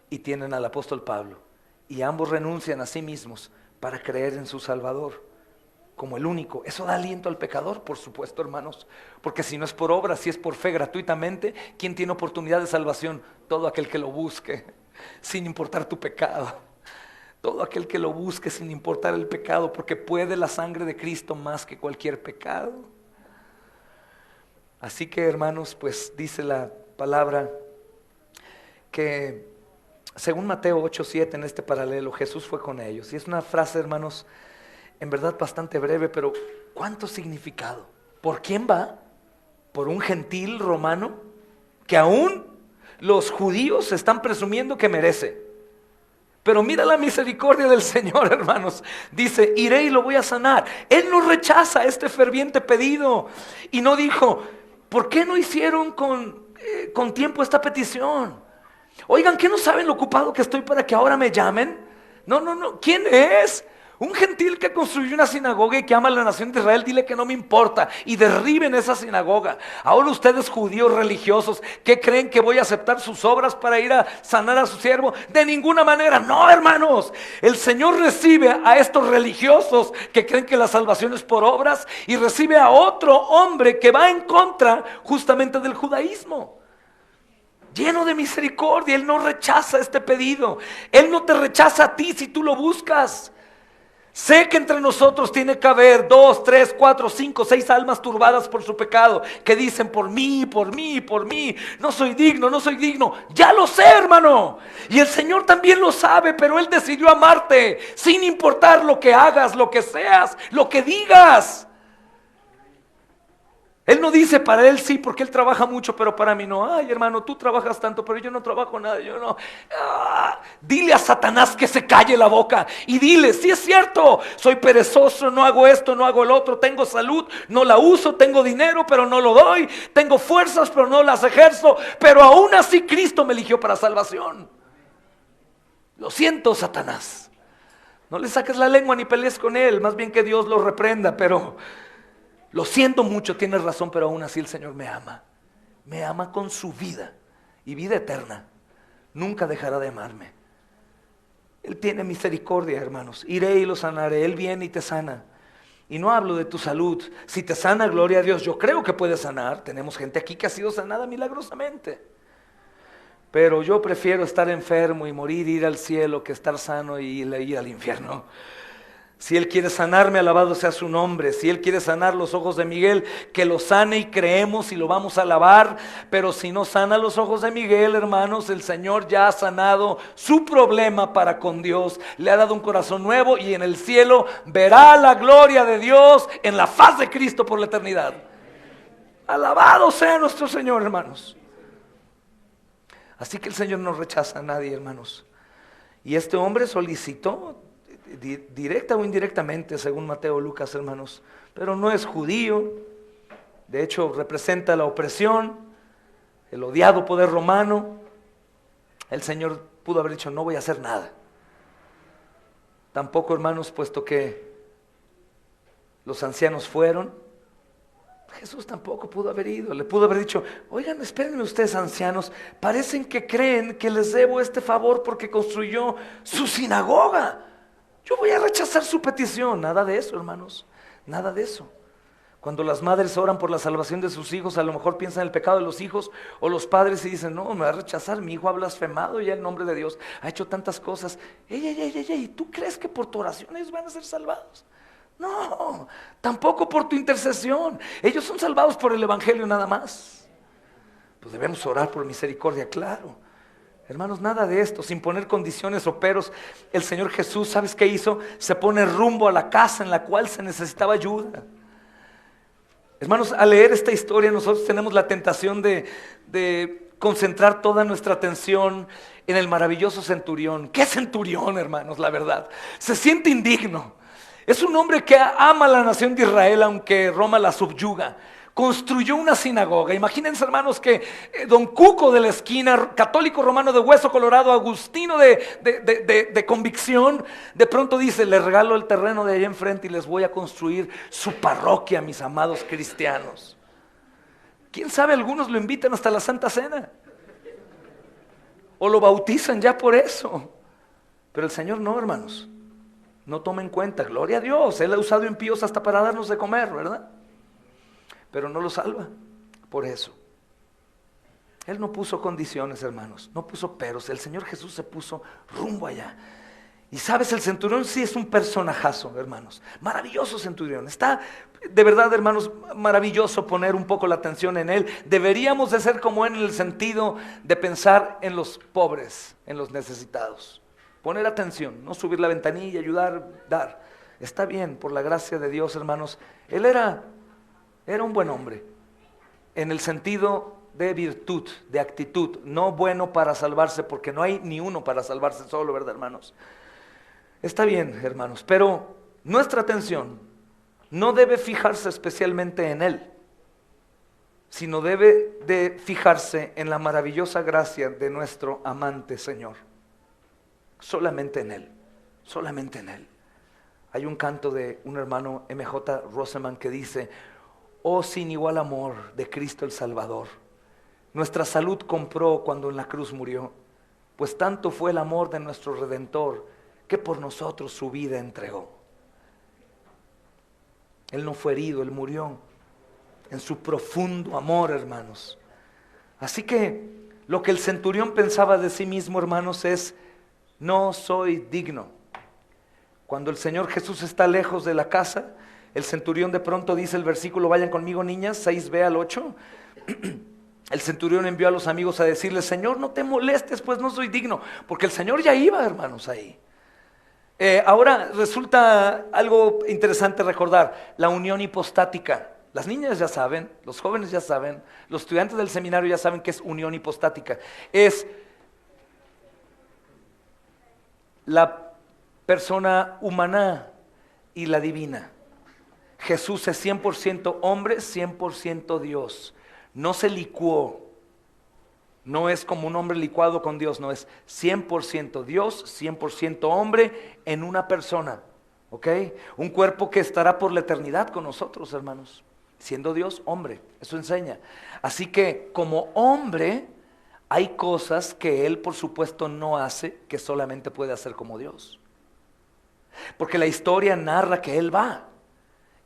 y tienen al apóstol Pablo, y ambos renuncian a sí mismos para creer en su Salvador como el único. Eso da aliento al pecador, por supuesto, hermanos, porque si no es por obra, si es por fe gratuitamente, ¿quién tiene oportunidad de salvación? Todo aquel que lo busque, sin importar tu pecado. Todo aquel que lo busque sin importar el pecado, porque puede la sangre de Cristo más que cualquier pecado. Así que, hermanos, pues dice la palabra que según Mateo 8:7 en este paralelo, Jesús fue con ellos. Y es una frase, hermanos, en verdad bastante breve, pero ¿cuánto significado? ¿Por quién va? ¿Por un gentil romano que aún los judíos están presumiendo que merece? Pero mira la misericordia del Señor, hermanos. Dice, iré y lo voy a sanar. Él no rechaza este ferviente pedido. Y no dijo, ¿por qué no hicieron con tiempo esta petición? Oigan, ¿qué no saben lo ocupado que estoy para que ahora me llamen? No. ¿Quién es? Un gentil que construyó una sinagoga y que ama a la nación de Israel, dile que no me importa y derriben esa sinagoga. Ahora ustedes judíos religiosos, ¿qué creen que voy a aceptar sus obras para ir a sanar a su siervo? De ninguna manera, no, hermanos. El Señor recibe a estos religiosos que creen que la salvación es por obras y recibe a otro hombre que va en contra justamente del judaísmo. Lleno de misericordia, Él no rechaza este pedido. Él no te rechaza a ti si tú lo buscas. Sé que entre nosotros tiene que haber 2, 3, 4, 5, 6 almas turbadas por su pecado, que dicen por mí, no soy digno. Ya lo sé, hermano. Y el Señor también lo sabe, pero Él decidió amarte sin importar lo que hagas, lo que seas, lo que digas. Él no dice para Él sí, porque Él trabaja mucho, pero para mí no. Ay, hermano, tú trabajas tanto, pero yo no trabajo nada, yo no. Dile a Satanás que se calle la boca y dile, sí es cierto, soy perezoso, no hago esto, no hago el otro, tengo salud, no la uso, tengo dinero, pero no lo doy, tengo fuerzas, pero no las ejerzo, pero aún así Cristo me eligió para salvación. Lo siento, Satanás. No le saques la lengua ni pelees con él, más bien que Dios lo reprenda, pero... Lo siento mucho, tienes razón, pero aún así el Señor me ama. Me ama con su vida y vida eterna. Nunca dejará de amarme. Él tiene misericordia, hermanos. Iré y lo sanaré. Él viene y te sana. Y no hablo de tu salud. Si te sana, gloria a Dios. Yo creo que puede sanar. Tenemos gente aquí que ha sido sanada milagrosamente. Pero yo prefiero estar enfermo y morir, ir al cielo, que estar sano y ir al infierno. Si Él quiere sanarme, alabado sea su nombre. Si Él quiere sanar los ojos de Miguel, que lo sane y creemos y lo vamos a alabar. Pero si no sana los ojos de Miguel, hermanos, el Señor ya ha sanado su problema para con Dios. Le ha dado un corazón nuevo y en el cielo verá la gloria de Dios en la faz de Cristo por la eternidad. Alabado sea nuestro Señor, hermanos. Así que el Señor no rechaza a nadie, hermanos. Y este hombre solicitó, directa o indirectamente, según Mateo, Lucas, hermanos, pero no es judío, de hecho representa la opresión, el odiado poder romano. El Señor pudo haber dicho, no voy a hacer nada. Tampoco, hermanos, puesto que los ancianos fueron, Jesús tampoco pudo haber ido. Le pudo haber dicho, oigan, espérenme ustedes, ancianos, parecen que creen que les debo este favor porque construyó su sinagoga. Yo voy a rechazar su petición. Nada de eso, hermanos, nada de eso. Cuando las madres oran por la salvación de sus hijos, a lo mejor piensan en el pecado de los hijos, o los padres y dicen, no, me va a rechazar, mi hijo ha blasfemado ya el nombre de Dios, ha hecho tantas cosas. ¿Y tú crees que por tu oración ellos van a ser salvados? No, tampoco por tu intercesión. Ellos son salvados por el evangelio nada más. Pues debemos orar por misericordia, claro. Hermanos, nada de esto, sin poner condiciones o peros. El Señor Jesús, ¿sabes qué hizo? Se pone rumbo a la casa en la cual se necesitaba ayuda. Hermanos, al leer esta historia nosotros tenemos la tentación de concentrar toda nuestra atención en el maravilloso centurión. ¿Qué centurión, hermanos? La verdad, se siente indigno. Es un hombre que ama a la nación de Israel aunque Roma la subyuga. Construyó una sinagoga. Imagínense, hermanos, que don Cuco de la esquina, católico romano de hueso colorado, agustino de convicción, de pronto dice, les regalo el terreno de allá enfrente y les voy a construir su parroquia, mis amados cristianos. ¿Quién sabe? Algunos lo invitan hasta la Santa Cena. O lo bautizan ya por eso. Pero el Señor no, hermanos. No toma en cuenta, gloria a Dios. Él ha usado impíos hasta para darnos de comer, ¿verdad? Pero no lo salva por eso. Él no puso condiciones, hermanos, no puso peros. El Señor Jesús se puso rumbo allá. Y sabes, el centurión sí es un personajazo, hermanos. Maravilloso centurión. Está de verdad, hermanos, maravilloso poner un poco la atención en él. Deberíamos de ser como él en el sentido de pensar en los pobres, en los necesitados. Poner atención, no subir la ventanilla, ayudar, dar. Está bien, por la gracia de Dios, hermanos. Él era un buen hombre, en el sentido de virtud, de actitud, no bueno para salvarse, porque no hay ni uno para salvarse solo, ¿verdad, hermanos? Está bien, hermanos, pero nuestra atención no debe fijarse especialmente en él, sino debe de fijarse en la maravillosa gracia de nuestro amante Señor. Solamente en él, solamente en él. Hay un canto de un hermano M.J. Roseman que dice, oh sin igual amor de Cristo el Salvador, nuestra salud compró cuando en la cruz murió, pues tanto fue el amor de nuestro Redentor, que por nosotros su vida entregó. Él no fue herido, Él murió en su profundo amor, hermanos. Así que lo que el centurión pensaba de sí mismo, hermanos, es, no soy digno. Cuando el Señor Jesús está lejos de la casa, el centurión de pronto dice el versículo, vayan conmigo niñas, 6b al 8. El centurión envió a los amigos a decirle, Señor, no te molestes, pues no soy digno. Porque el Señor ya iba, hermanos, ahí. Ahora resulta algo interesante recordar, la unión hipostática. Las niñas ya saben, los jóvenes ya saben, los estudiantes del seminario ya saben qué es unión hipostática. Es la persona humana y la divina. Jesús es 100% hombre, 100% Dios. No se licuó. No es como un hombre licuado con Dios, no, es 100% Dios, 100% hombre en una persona. ¿Ok? Un cuerpo que estará por la eternidad con nosotros, hermanos. Siendo Dios, hombre. Eso enseña. Así que como hombre, hay cosas que Él por supuesto no hace, que solamente puede hacer como Dios. Porque la historia narra que Él va.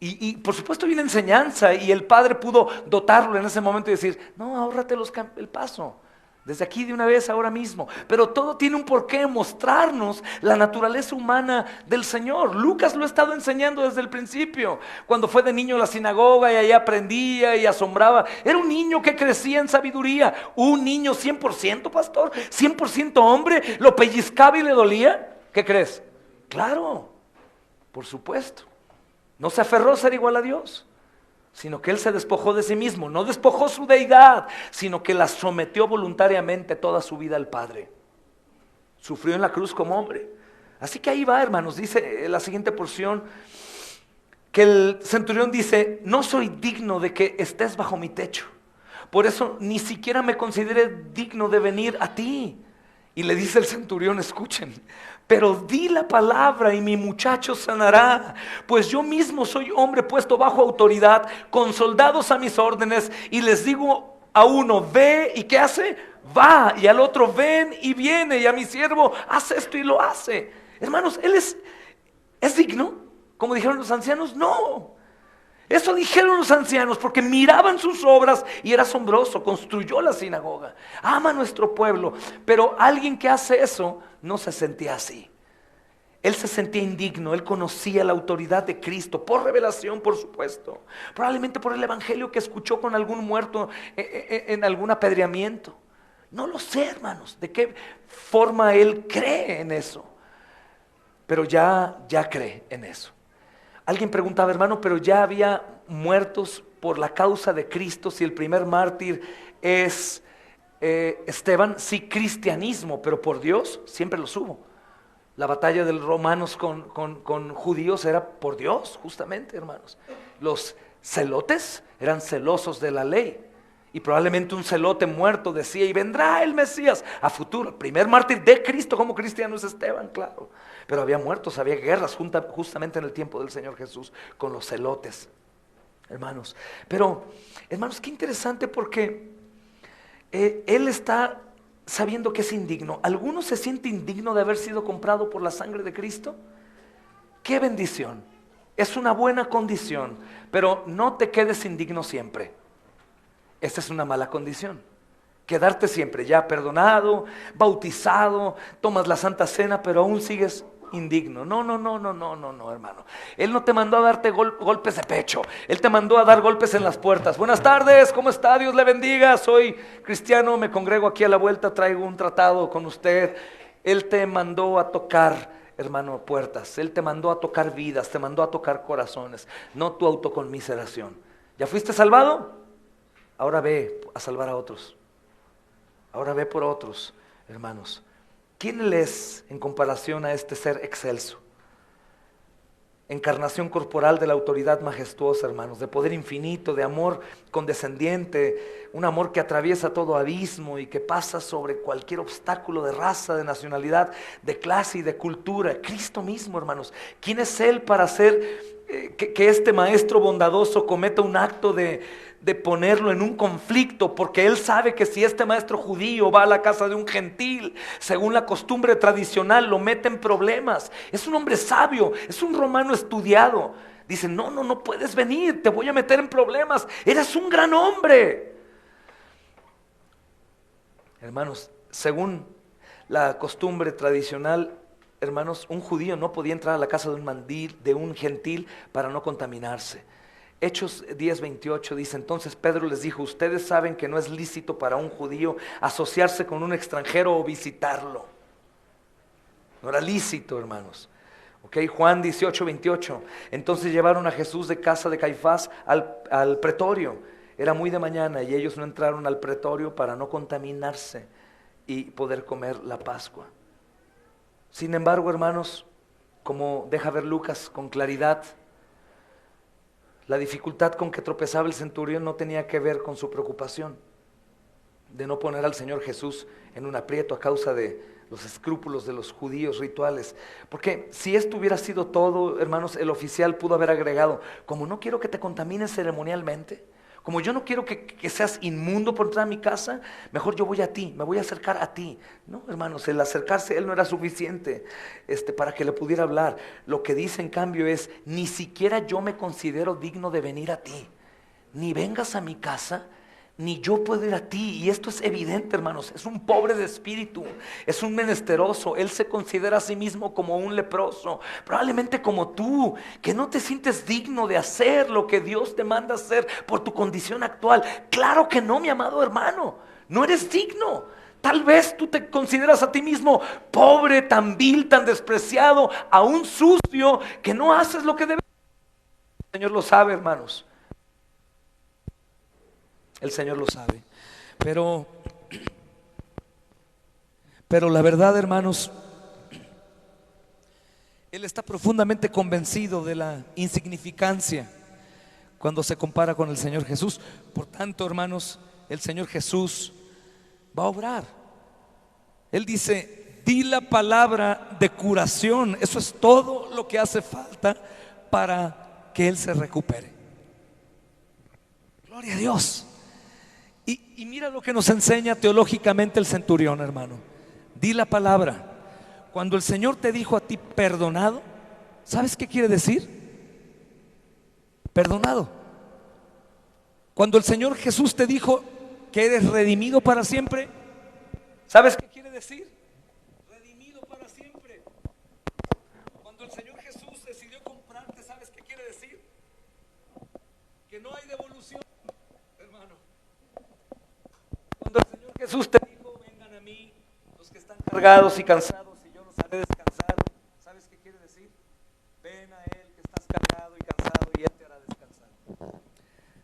Y por supuesto hay una enseñanza y el Padre pudo dotarlo en ese momento y decir, no, ahórrate el paso. Desde aquí de una vez, ahora mismo. Pero todo tiene un porqué, mostrarnos la naturaleza humana del Señor. Lucas lo ha estado enseñando desde el principio. Cuando fue de niño a la sinagoga y ahí aprendía y asombraba. Era un niño que crecía en sabiduría. Un niño 100%, pastor, 100% hombre. ¿Lo pellizcaba y le dolía? ¿Qué crees? Claro, por supuesto. No se aferró a ser igual a Dios, sino que Él se despojó de sí mismo. No despojó su deidad, sino que la sometió voluntariamente toda su vida al Padre. Sufrió en la cruz como hombre. Así que ahí va, hermanos, dice la siguiente porción, que el centurión dice: no soy digno de que estés bajo mi techo, por eso ni siquiera me consideré digno de venir a ti. Y le dice el centurión: escuchen, pero di la palabra y mi muchacho sanará, pues yo mismo soy hombre puesto bajo autoridad, con soldados a mis órdenes, y les digo a uno: ve, y ¿qué hace? Va, y al otro: ven, y viene, y a mi siervo: haz esto, y lo hace. Hermanos, él es digno, como dijeron los ancianos. No, eso dijeron los ancianos porque miraban sus obras y era asombroso. Construyó la sinagoga, ama a nuestro pueblo, pero alguien que hace eso no se sentía así. Él se sentía indigno. Él conocía la autoridad de Cristo, por revelación, por supuesto, probablemente por el evangelio que escuchó con algún muerto en algún apedreamiento. No lo sé, hermanos, de qué forma él cree en eso, pero ya cree en eso. Alguien preguntaba: hermano, pero ya había muertos por la causa de Cristo, si el primer mártir es Esteban. Sí, cristianismo, pero por Dios siempre los hubo. La batalla de los romanos con judíos era por Dios, justamente, hermanos. Los celotes eran celosos de la ley, y probablemente un celote muerto decía: y vendrá el Mesías a futuro. El primer mártir de Cristo como cristiano es Esteban, claro. Pero había muertos, había guerras justamente en el tiempo del Señor Jesús con los celotes, hermanos. Pero, hermanos, qué interesante, porque él está sabiendo que es indigno. ¿Alguno se siente indigno de haber sido comprado por la sangre de Cristo? ¡Qué bendición! Es una buena condición, pero no te quedes indigno siempre. Esta es una mala condición. Quedarte siempre ya perdonado, bautizado, tomas la Santa Cena, pero aún sigues indigno. No, hermano. Él no te mandó a darte golpes de pecho. Él te mandó a dar golpes en las puertas. Buenas tardes, ¿cómo está? Dios le bendiga. Soy cristiano, me congrego aquí a la vuelta, traigo un tratado con usted. Él te mandó a tocar, hermano, puertas. Él te mandó a tocar vidas, te mandó a tocar corazones, no tu autoconmiseración. ¿Ya fuiste salvado? Ahora ve a salvar a otros. Ahora ve por otros, hermanos. ¿Quién él es en comparación a este ser excelso? Encarnación corporal de la autoridad majestuosa, hermanos, de poder infinito, de amor condescendiente, un amor que atraviesa todo abismo y que pasa sobre cualquier obstáculo de raza, de nacionalidad, de clase y de cultura. Cristo mismo, hermanos. ¿Quién es él para hacer que este maestro bondadoso cometa un acto de ponerlo en un conflicto? Porque él sabe que si este maestro judío va a la casa de un gentil, según la costumbre tradicional, lo mete en problemas. Es un hombre sabio, es un romano estudiado. Dice: no puedes venir, te voy a meter en problemas, eres un gran hombre. Hermanos, según la costumbre tradicional, hermanos, un judío no podía entrar a la casa de un gentil para no contaminarse. Hechos 10:28 dice: entonces Pedro les dijo: ustedes saben que no es lícito para un judío asociarse con un extranjero o visitarlo. No era lícito, hermanos. Juan 18:28. Entonces llevaron a Jesús de casa de Caifás al pretorio. Era muy de mañana y ellos no entraron al pretorio para no contaminarse y poder comer la Pascua. Sin embargo, hermanos, como deja ver Lucas con claridad, la dificultad con que tropezaba el centurión no tenía que ver con su preocupación de no poner al Señor Jesús en un aprieto a causa de los escrúpulos de los judíos rituales. Porque si esto hubiera sido todo, hermanos, el oficial pudo haber agregado: como no quiero que te contamines ceremonialmente, como yo no quiero que seas inmundo por entrar a mi casa, mejor yo voy a ti, me voy a acercar a ti. No, hermanos, el acercarse a él no era suficiente para que le pudiera hablar. Lo que dice en cambio es: ni siquiera yo me considero digno de venir a ti. Ni vengas a mi casa, ni yo puedo ir a ti. Y esto es evidente, hermanos. Es un pobre de espíritu, es un menesteroso. Él se considera a sí mismo como un leproso, probablemente como tú, que no te sientes digno de hacer lo que Dios te manda hacer por tu condición actual. Claro que no, mi amado hermano, no eres digno. Tal vez tú te consideras a ti mismo pobre, tan vil, tan despreciado, aún sucio, que no haces lo que debes. El Señor lo sabe, hermanos. El Señor lo sabe. Pero Pero la verdad, hermanos, él está profundamente convencido de la insignificancia cuando se compara con el Señor Jesús. Por tanto, hermanos, el Señor Jesús va a obrar. Él dice: di la palabra de curación. Eso es todo lo que hace falta para que Él se recupere. Gloria a Dios. Y mira lo que nos enseña teológicamente el centurión, hermano. Di la palabra. Cuando el Señor te dijo a ti perdonado, ¿sabes qué quiere decir? Perdonado. Cuando el Señor Jesús te dijo que eres redimido para siempre, ¿sabes qué quiere decir? Redimido para siempre. Cuando el Señor Jesús decidió comprarte, ¿sabes qué quiere decir? Que no hay devolución, hermano. Cuando el Señor Jesús te dijo: vengan a mí los que están cargados y cansados y yo los haré descansar, ¿sabes qué quiere decir? Ven a Él que estás cargado y cansado y Él te hará descansar.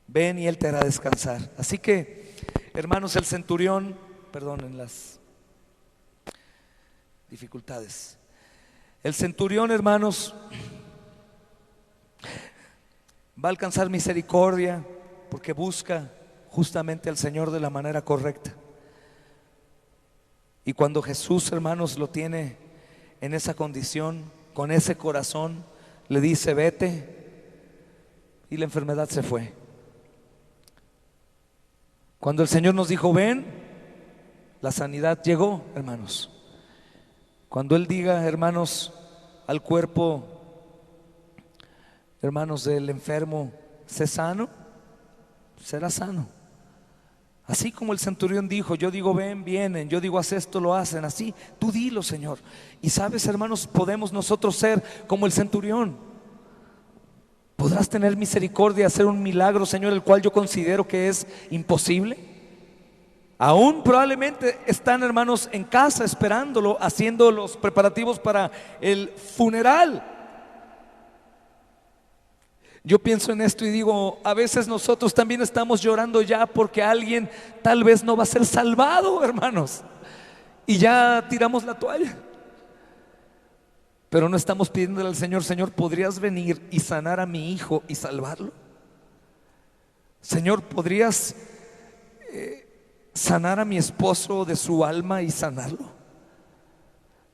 Ven y Él te hará descansar. Así que, hermanos, el centurión, perdonen las dificultades. El centurión, hermanos, va a alcanzar misericordia porque busca justamente al Señor de la manera correcta. Y cuando Jesús, hermanos, lo tiene en esa condición, con ese corazón, le dice: vete, y la enfermedad se fue. Cuando el Señor nos dijo: ven, la sanidad llegó, hermanos. Cuando Él diga, hermanos, al cuerpo, hermanos, del enfermo: sé sano, será sano. Así como el centurión dijo: yo digo ven, vienen, yo digo haz esto, lo hacen. Así, tú dilo, Señor. Y sabes, hermanos, podemos nosotros ser como el centurión. ¿Podrás tener misericordia, hacer un milagro, Señor, el cual yo considero que es imposible? Aún probablemente están, hermanos, en casa esperándolo, haciendo los preparativos para el funeral. Yo pienso en esto y digo: a veces nosotros también estamos llorando ya porque alguien tal vez no va a ser salvado, hermanos, y ya tiramos la toalla. Pero no estamos pidiéndole al Señor: Señor, ¿podrías venir y sanar a mi hijo y salvarlo? Señor, ¿podrías sanar a mi esposo de su alma y sanarlo?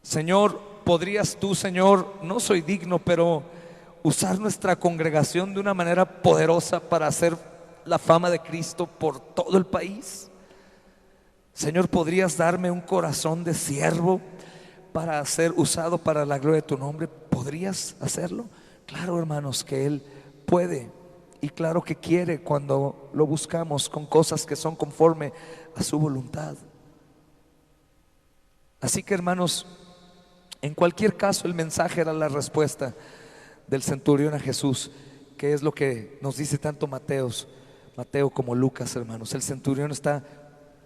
Señor, ¿podrías tú, Señor, no soy digno, pero usar nuestra congregación de una manera poderosa para hacer la fama de Cristo por todo el país? Señor, ¿podrías darme un corazón de siervo para ser usado para la gloria de tu nombre? ¿Podrías hacerlo? Claro, hermanos, que Él puede, y claro que quiere cuando lo buscamos con cosas que son conforme a su voluntad. Así que, hermanos, en cualquier caso el mensaje era la respuesta del centurión a Jesús, que es lo que nos dice tanto Mateo como Lucas, hermanos. El centurión está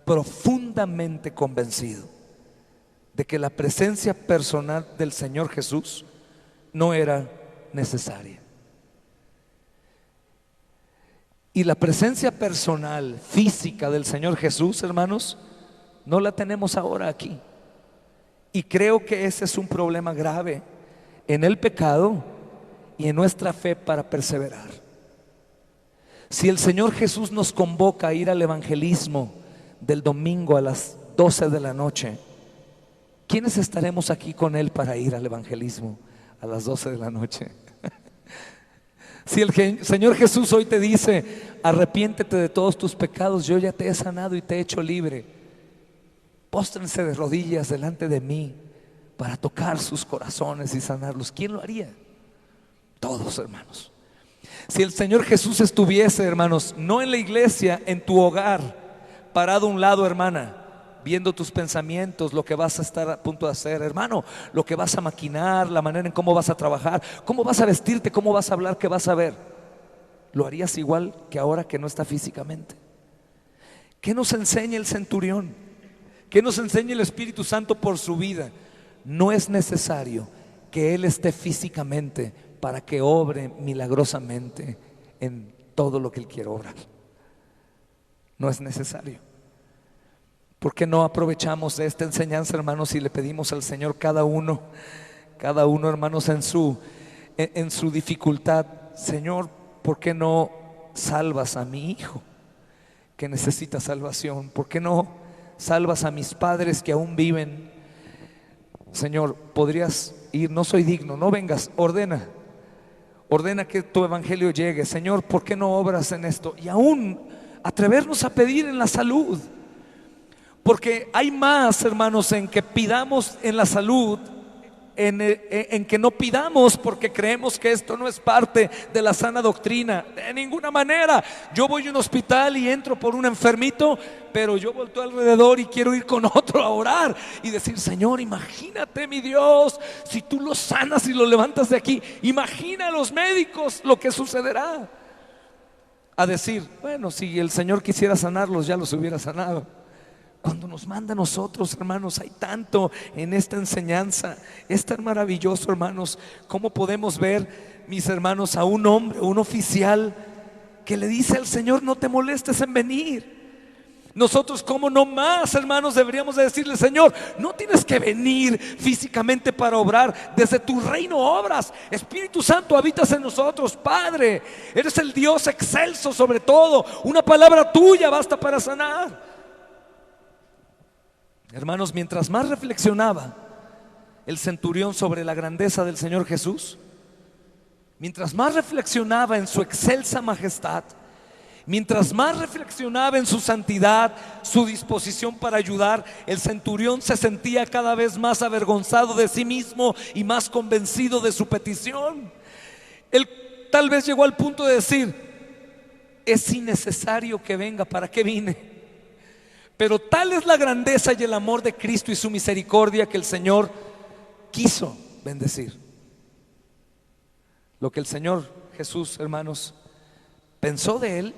profundamente convencido de que la presencia personal del Señor Jesús no era necesaria. Y la presencia personal, física del Señor Jesús, hermanos, no la tenemos ahora aquí. Y creo que ese es un problema grave en el pecado y en nuestra fe para perseverar. Si el Señor Jesús nos convoca a ir al evangelismo del domingo a las 12 de la noche, ¿quiénes estaremos aquí con Él para ir al evangelismo a las 12 de la noche? Si el Señor Jesús hoy te dice: arrepiéntete de todos tus pecados, yo ya te he sanado y te he hecho libre, póstrense de rodillas delante de mí para tocar sus corazones y sanarlos, ¿quién lo haría? Todos, hermanos. Si el Señor Jesús estuviese, hermanos, no en la iglesia, en tu hogar, parado a un lado, hermana, viendo tus pensamientos, lo que vas a estar a punto de hacer, hermano, lo que vas a maquinar, la manera en cómo vas a trabajar, cómo vas a vestirte, cómo vas a hablar, qué vas a ver, ¿lo harías igual que ahora que no está físicamente? ¿Qué nos enseña el centurión? ¿Qué nos enseña el Espíritu Santo por su vida? No es necesario que Él esté físicamente para que obre milagrosamente en todo lo que Él quiere obrar. No es necesario. ¿Por qué no aprovechamos de esta enseñanza, hermanos, y le pedimos al Señor cada uno, hermanos, en su dificultad? Señor, ¿por qué no salvas a mi hijo que necesita salvación? ¿Por qué no salvas a mis padres que aún viven? Señor, podrías ir, no soy digno, no vengas, ordena que tu evangelio llegue. Señor, ¿por qué no obras en esto? Y aún atrevernos a pedir en la salud, porque hay más, hermanos, en que pidamos en la salud, en que no pidamos porque creemos que esto no es parte de la sana doctrina. De ninguna manera. Yo voy a un hospital y entro por un enfermito, pero yo volteo alrededor y quiero ir con otro a orar y decir: Señor, imagínate, mi Dios, si tú lo sanas y lo levantas de aquí, imagina a los médicos lo que sucederá. A decir: bueno, si el Señor quisiera sanarlos, ya los hubiera sanado. Cuando nos manda a nosotros, hermanos, hay tanto en esta enseñanza. Es tan maravilloso, hermanos, cómo podemos ver, mis hermanos, a un hombre, un oficial, que le dice al Señor: no te molestes en venir. Nosotros, como no más, hermanos, deberíamos de decirle: Señor, no tienes que venir físicamente para obrar, desde tu reino obras. Espíritu Santo, habitas en nosotros. Padre, eres el Dios excelso sobre todo. Una palabra tuya basta para sanar. Hermanos, mientras más reflexionaba el centurión sobre la grandeza del Señor Jesús, mientras más reflexionaba en su excelsa majestad, mientras más reflexionaba en su santidad, su disposición para ayudar, el centurión se sentía cada vez más avergonzado de sí mismo y más convencido de su petición. Él tal vez llegó al punto de decir: es innecesario que venga, ¿para qué vine? Pero tal es la grandeza y el amor de Cristo y su misericordia que el Señor quiso bendecir. Lo que el Señor Jesús, hermanos, pensó de él,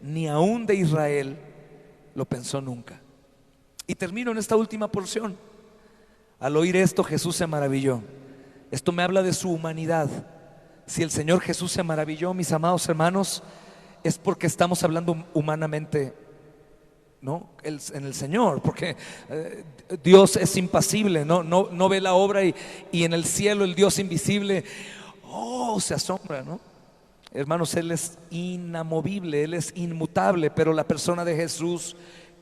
ni aún de Israel lo pensó nunca. Y termino en esta última porción. Al oír esto, Jesús se maravilló. Esto me habla de su humanidad. Si el Señor Jesús se maravilló, mis amados hermanos, es porque estamos hablando humanamente, ¿no? En el Señor, porque Dios es impasible, no ve la obra, y en el cielo el Dios invisible, se asombra, ¿no? Hermanos, Él es inamovible, Él es inmutable, pero la persona de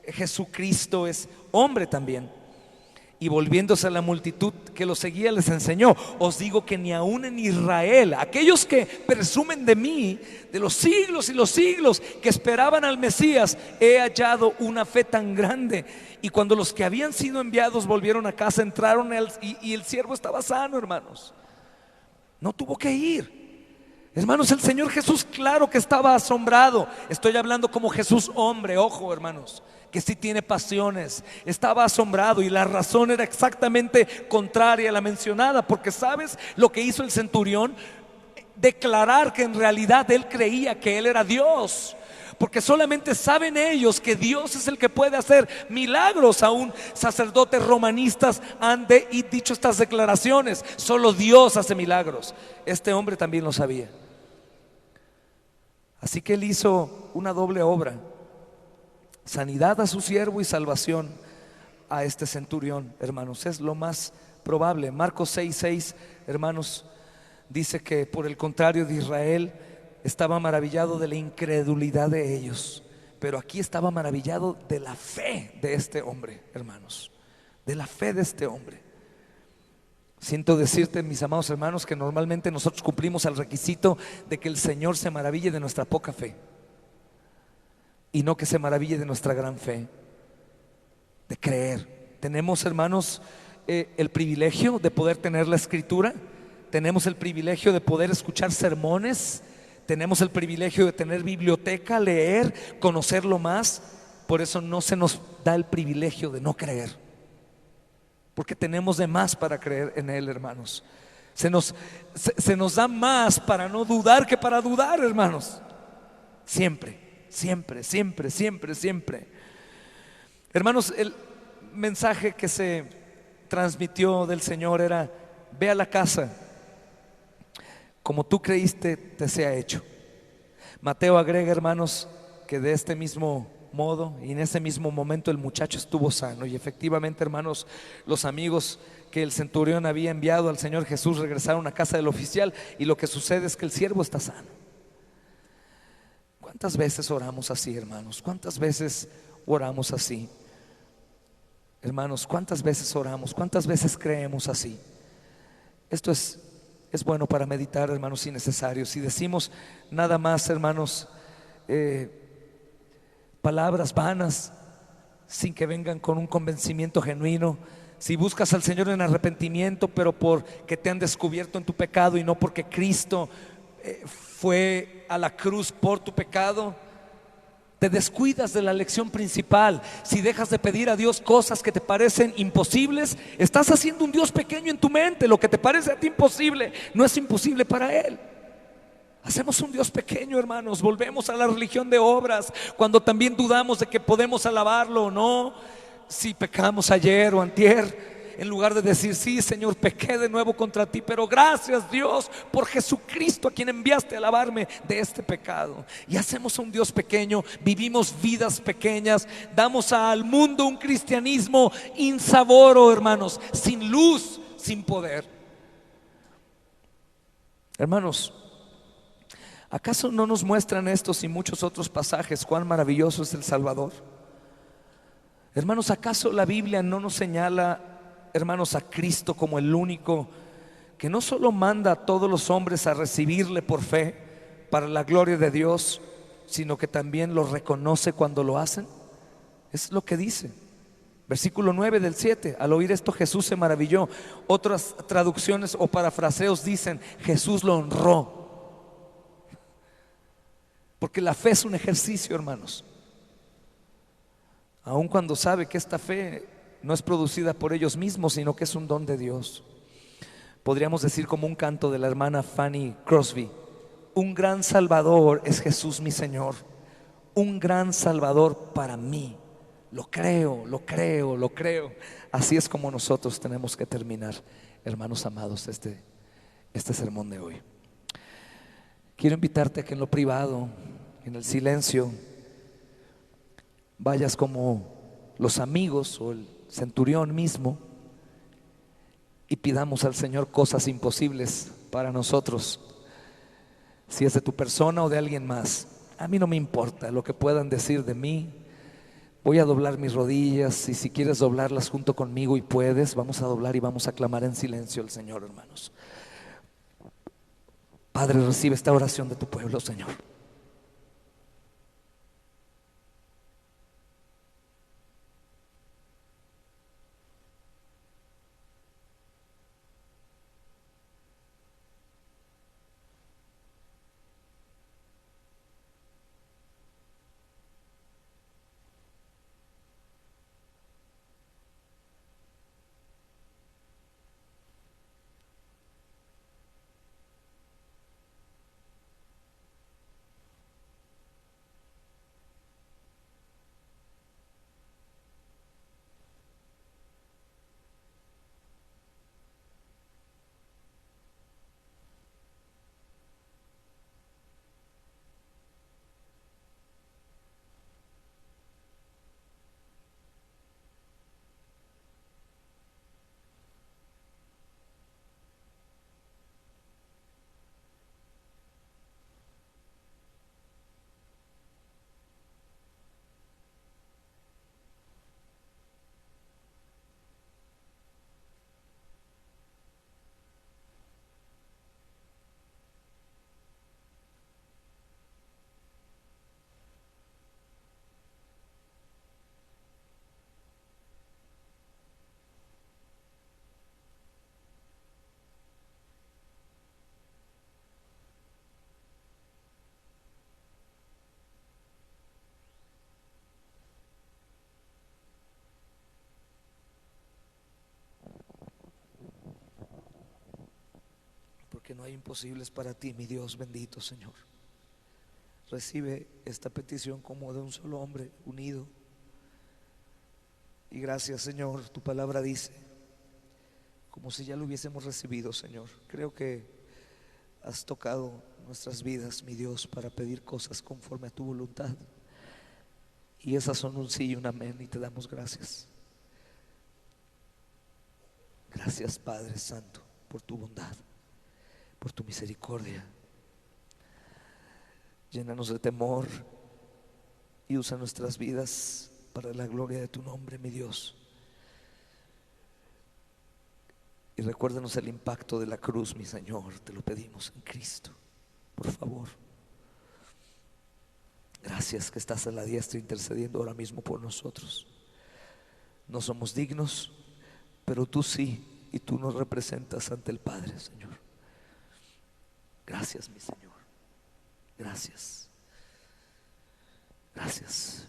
Jesucristo es hombre también. Y volviéndose a la multitud que lo seguía, les enseñó: os digo que ni aún en Israel, aquellos que presumen de mí, de los siglos y los siglos, que esperaban al Mesías, he hallado una fe tan grande. Y cuando los que habían sido enviados volvieron a casa, entraron y el siervo estaba sano, hermanos. No tuvo que ir. Hermanos, el Señor Jesús, claro que estaba asombrado. Estoy hablando como Jesús hombre, ojo, hermanos, que sí tiene pasiones. Estaba asombrado, y la razón era exactamente contraria a la mencionada. Porque ¿sabes lo que hizo el centurión? Declarar que en realidad él creía que él era Dios. Porque solamente saben ellos que Dios es el que puede hacer milagros. Aún sacerdotes romanistas han dicho estas declaraciones: solo Dios hace milagros. Este hombre también lo sabía. Así que él hizo una doble obra: sanidad a su siervo y salvación a este centurión. Hermanos, es lo más probable. Marcos 6:6, hermanos, dice que por el contrario de Israel estaba maravillado de la incredulidad de ellos, pero aquí estaba maravillado de la fe de este hombre, hermanos, de la fe de este hombre. Siento decirte, mis amados hermanos, que normalmente nosotros cumplimos el requisito de que el Señor se maraville de nuestra poca fe, y no que se maraville de nuestra gran fe, de creer. Tenemos, hermanos, el privilegio de poder tener la Escritura. Tenemos el privilegio de poder escuchar sermones. Tenemos el privilegio de tener biblioteca, leer, conocerlo más. Por eso no se nos da el privilegio de no creer, porque tenemos de más para creer en Él, hermanos. Se nos da más para no dudar que para dudar, hermanos. Siempre, siempre, siempre, siempre, siempre. Hermanos, el mensaje que se transmitió del Señor era: ve a la casa, como tú creíste te sea hecho. Mateo agrega, hermanos, que de este mismo modo, y en ese mismo momento el muchacho estuvo sano. Y efectivamente, hermanos, los amigos que el centurión había enviado al Señor Jesús regresaron a casa del oficial, y lo que sucede es que el siervo está sano. ¿Cuántas veces oramos así, hermanos? ¿Cuántas veces oramos así? Hermanos, ¿cuántas veces oramos? ¿Cuántas veces creemos así? Esto es bueno para meditar, hermanos, si necesario. Si decimos nada más, hermanos, palabras vanas, sin que vengan con un convencimiento genuino, si buscas al Señor en arrepentimiento, pero porque te han descubierto en tu pecado y no porque Cristo fue a la cruz por tu pecado, te descuidas de la lección principal. Si dejas de pedir a Dios cosas que te parecen imposibles, estás haciendo un Dios pequeño en tu mente. Lo que te parece a ti imposible no es imposible para Él. Hacemos un Dios pequeño, hermanos. Volvemos a la religión de obras cuando también dudamos de que podemos alabarlo o no. Si pecamos ayer o antier, en lugar de decir: sí, Señor, pequé de nuevo contra ti, pero gracias, Dios, por Jesucristo, a quien enviaste a lavarme de este pecado. Y hacemos un Dios pequeño, vivimos vidas pequeñas, damos al mundo un cristianismo insaboro, hermanos, sin luz, sin poder. Hermanos, ¿acaso no nos muestran estos y muchos otros pasajes cuán maravilloso es el Salvador? Hermanos, ¿acaso la Biblia no nos señala, hermanos, a Cristo como el único que no solo manda a todos los hombres a recibirle por fe para la gloria de Dios, sino que también los reconoce cuando lo hacen? Es lo que dice versículo 9 del 7. Al oír esto, Jesús se maravilló. Otras traducciones o parafraseos dicen: Jesús lo honró. Porque la fe es un ejercicio, hermanos, aun cuando sabe que esta fe no es producida por ellos mismos, sino que es un don de Dios. Podríamos decir, como un canto de la hermana Fanny Crosby: un gran Salvador es Jesús mi Señor, un gran Salvador para mí. Lo creo, lo creo, lo creo. Así es como nosotros tenemos que terminar, hermanos amados, este sermón de hoy. Quiero invitarte a que en lo privado, en el silencio, vayas como los amigos o el centurión mismo y pidamos al Señor cosas imposibles para nosotros. Si es de tu persona o de alguien más, a mí no me importa lo que puedan decir de mí. Voy a doblar mis rodillas, y si quieres doblarlas junto conmigo y puedes, vamos a doblar y vamos a clamar en silencio al Señor, hermanos. Padre, recibe esta oración de tu pueblo, Señor. Porque no hay imposibles para ti, mi Dios bendito, Señor. Recibe esta petición como de un solo hombre unido. Y gracias, Señor, tu palabra dice, como si ya lo hubiésemos recibido, Señor. Creo que has tocado nuestras vidas, mi Dios, para pedir cosas conforme a tu voluntad. Y esas son un sí y un amén, y te damos gracias. Gracias, Padre Santo, por tu bondad, por tu misericordia. Llénanos de temor y usa nuestras vidas para la gloria de tu nombre, mi Dios. Y recuérdanos el impacto de la cruz, mi Señor, te lo pedimos en Cristo, por favor. Gracias que estás a la diestra intercediendo ahora mismo por nosotros. No somos dignos, pero tú sí, y tú nos representas ante el Padre, Señor. Gracias, mi Señor. Gracias. Gracias.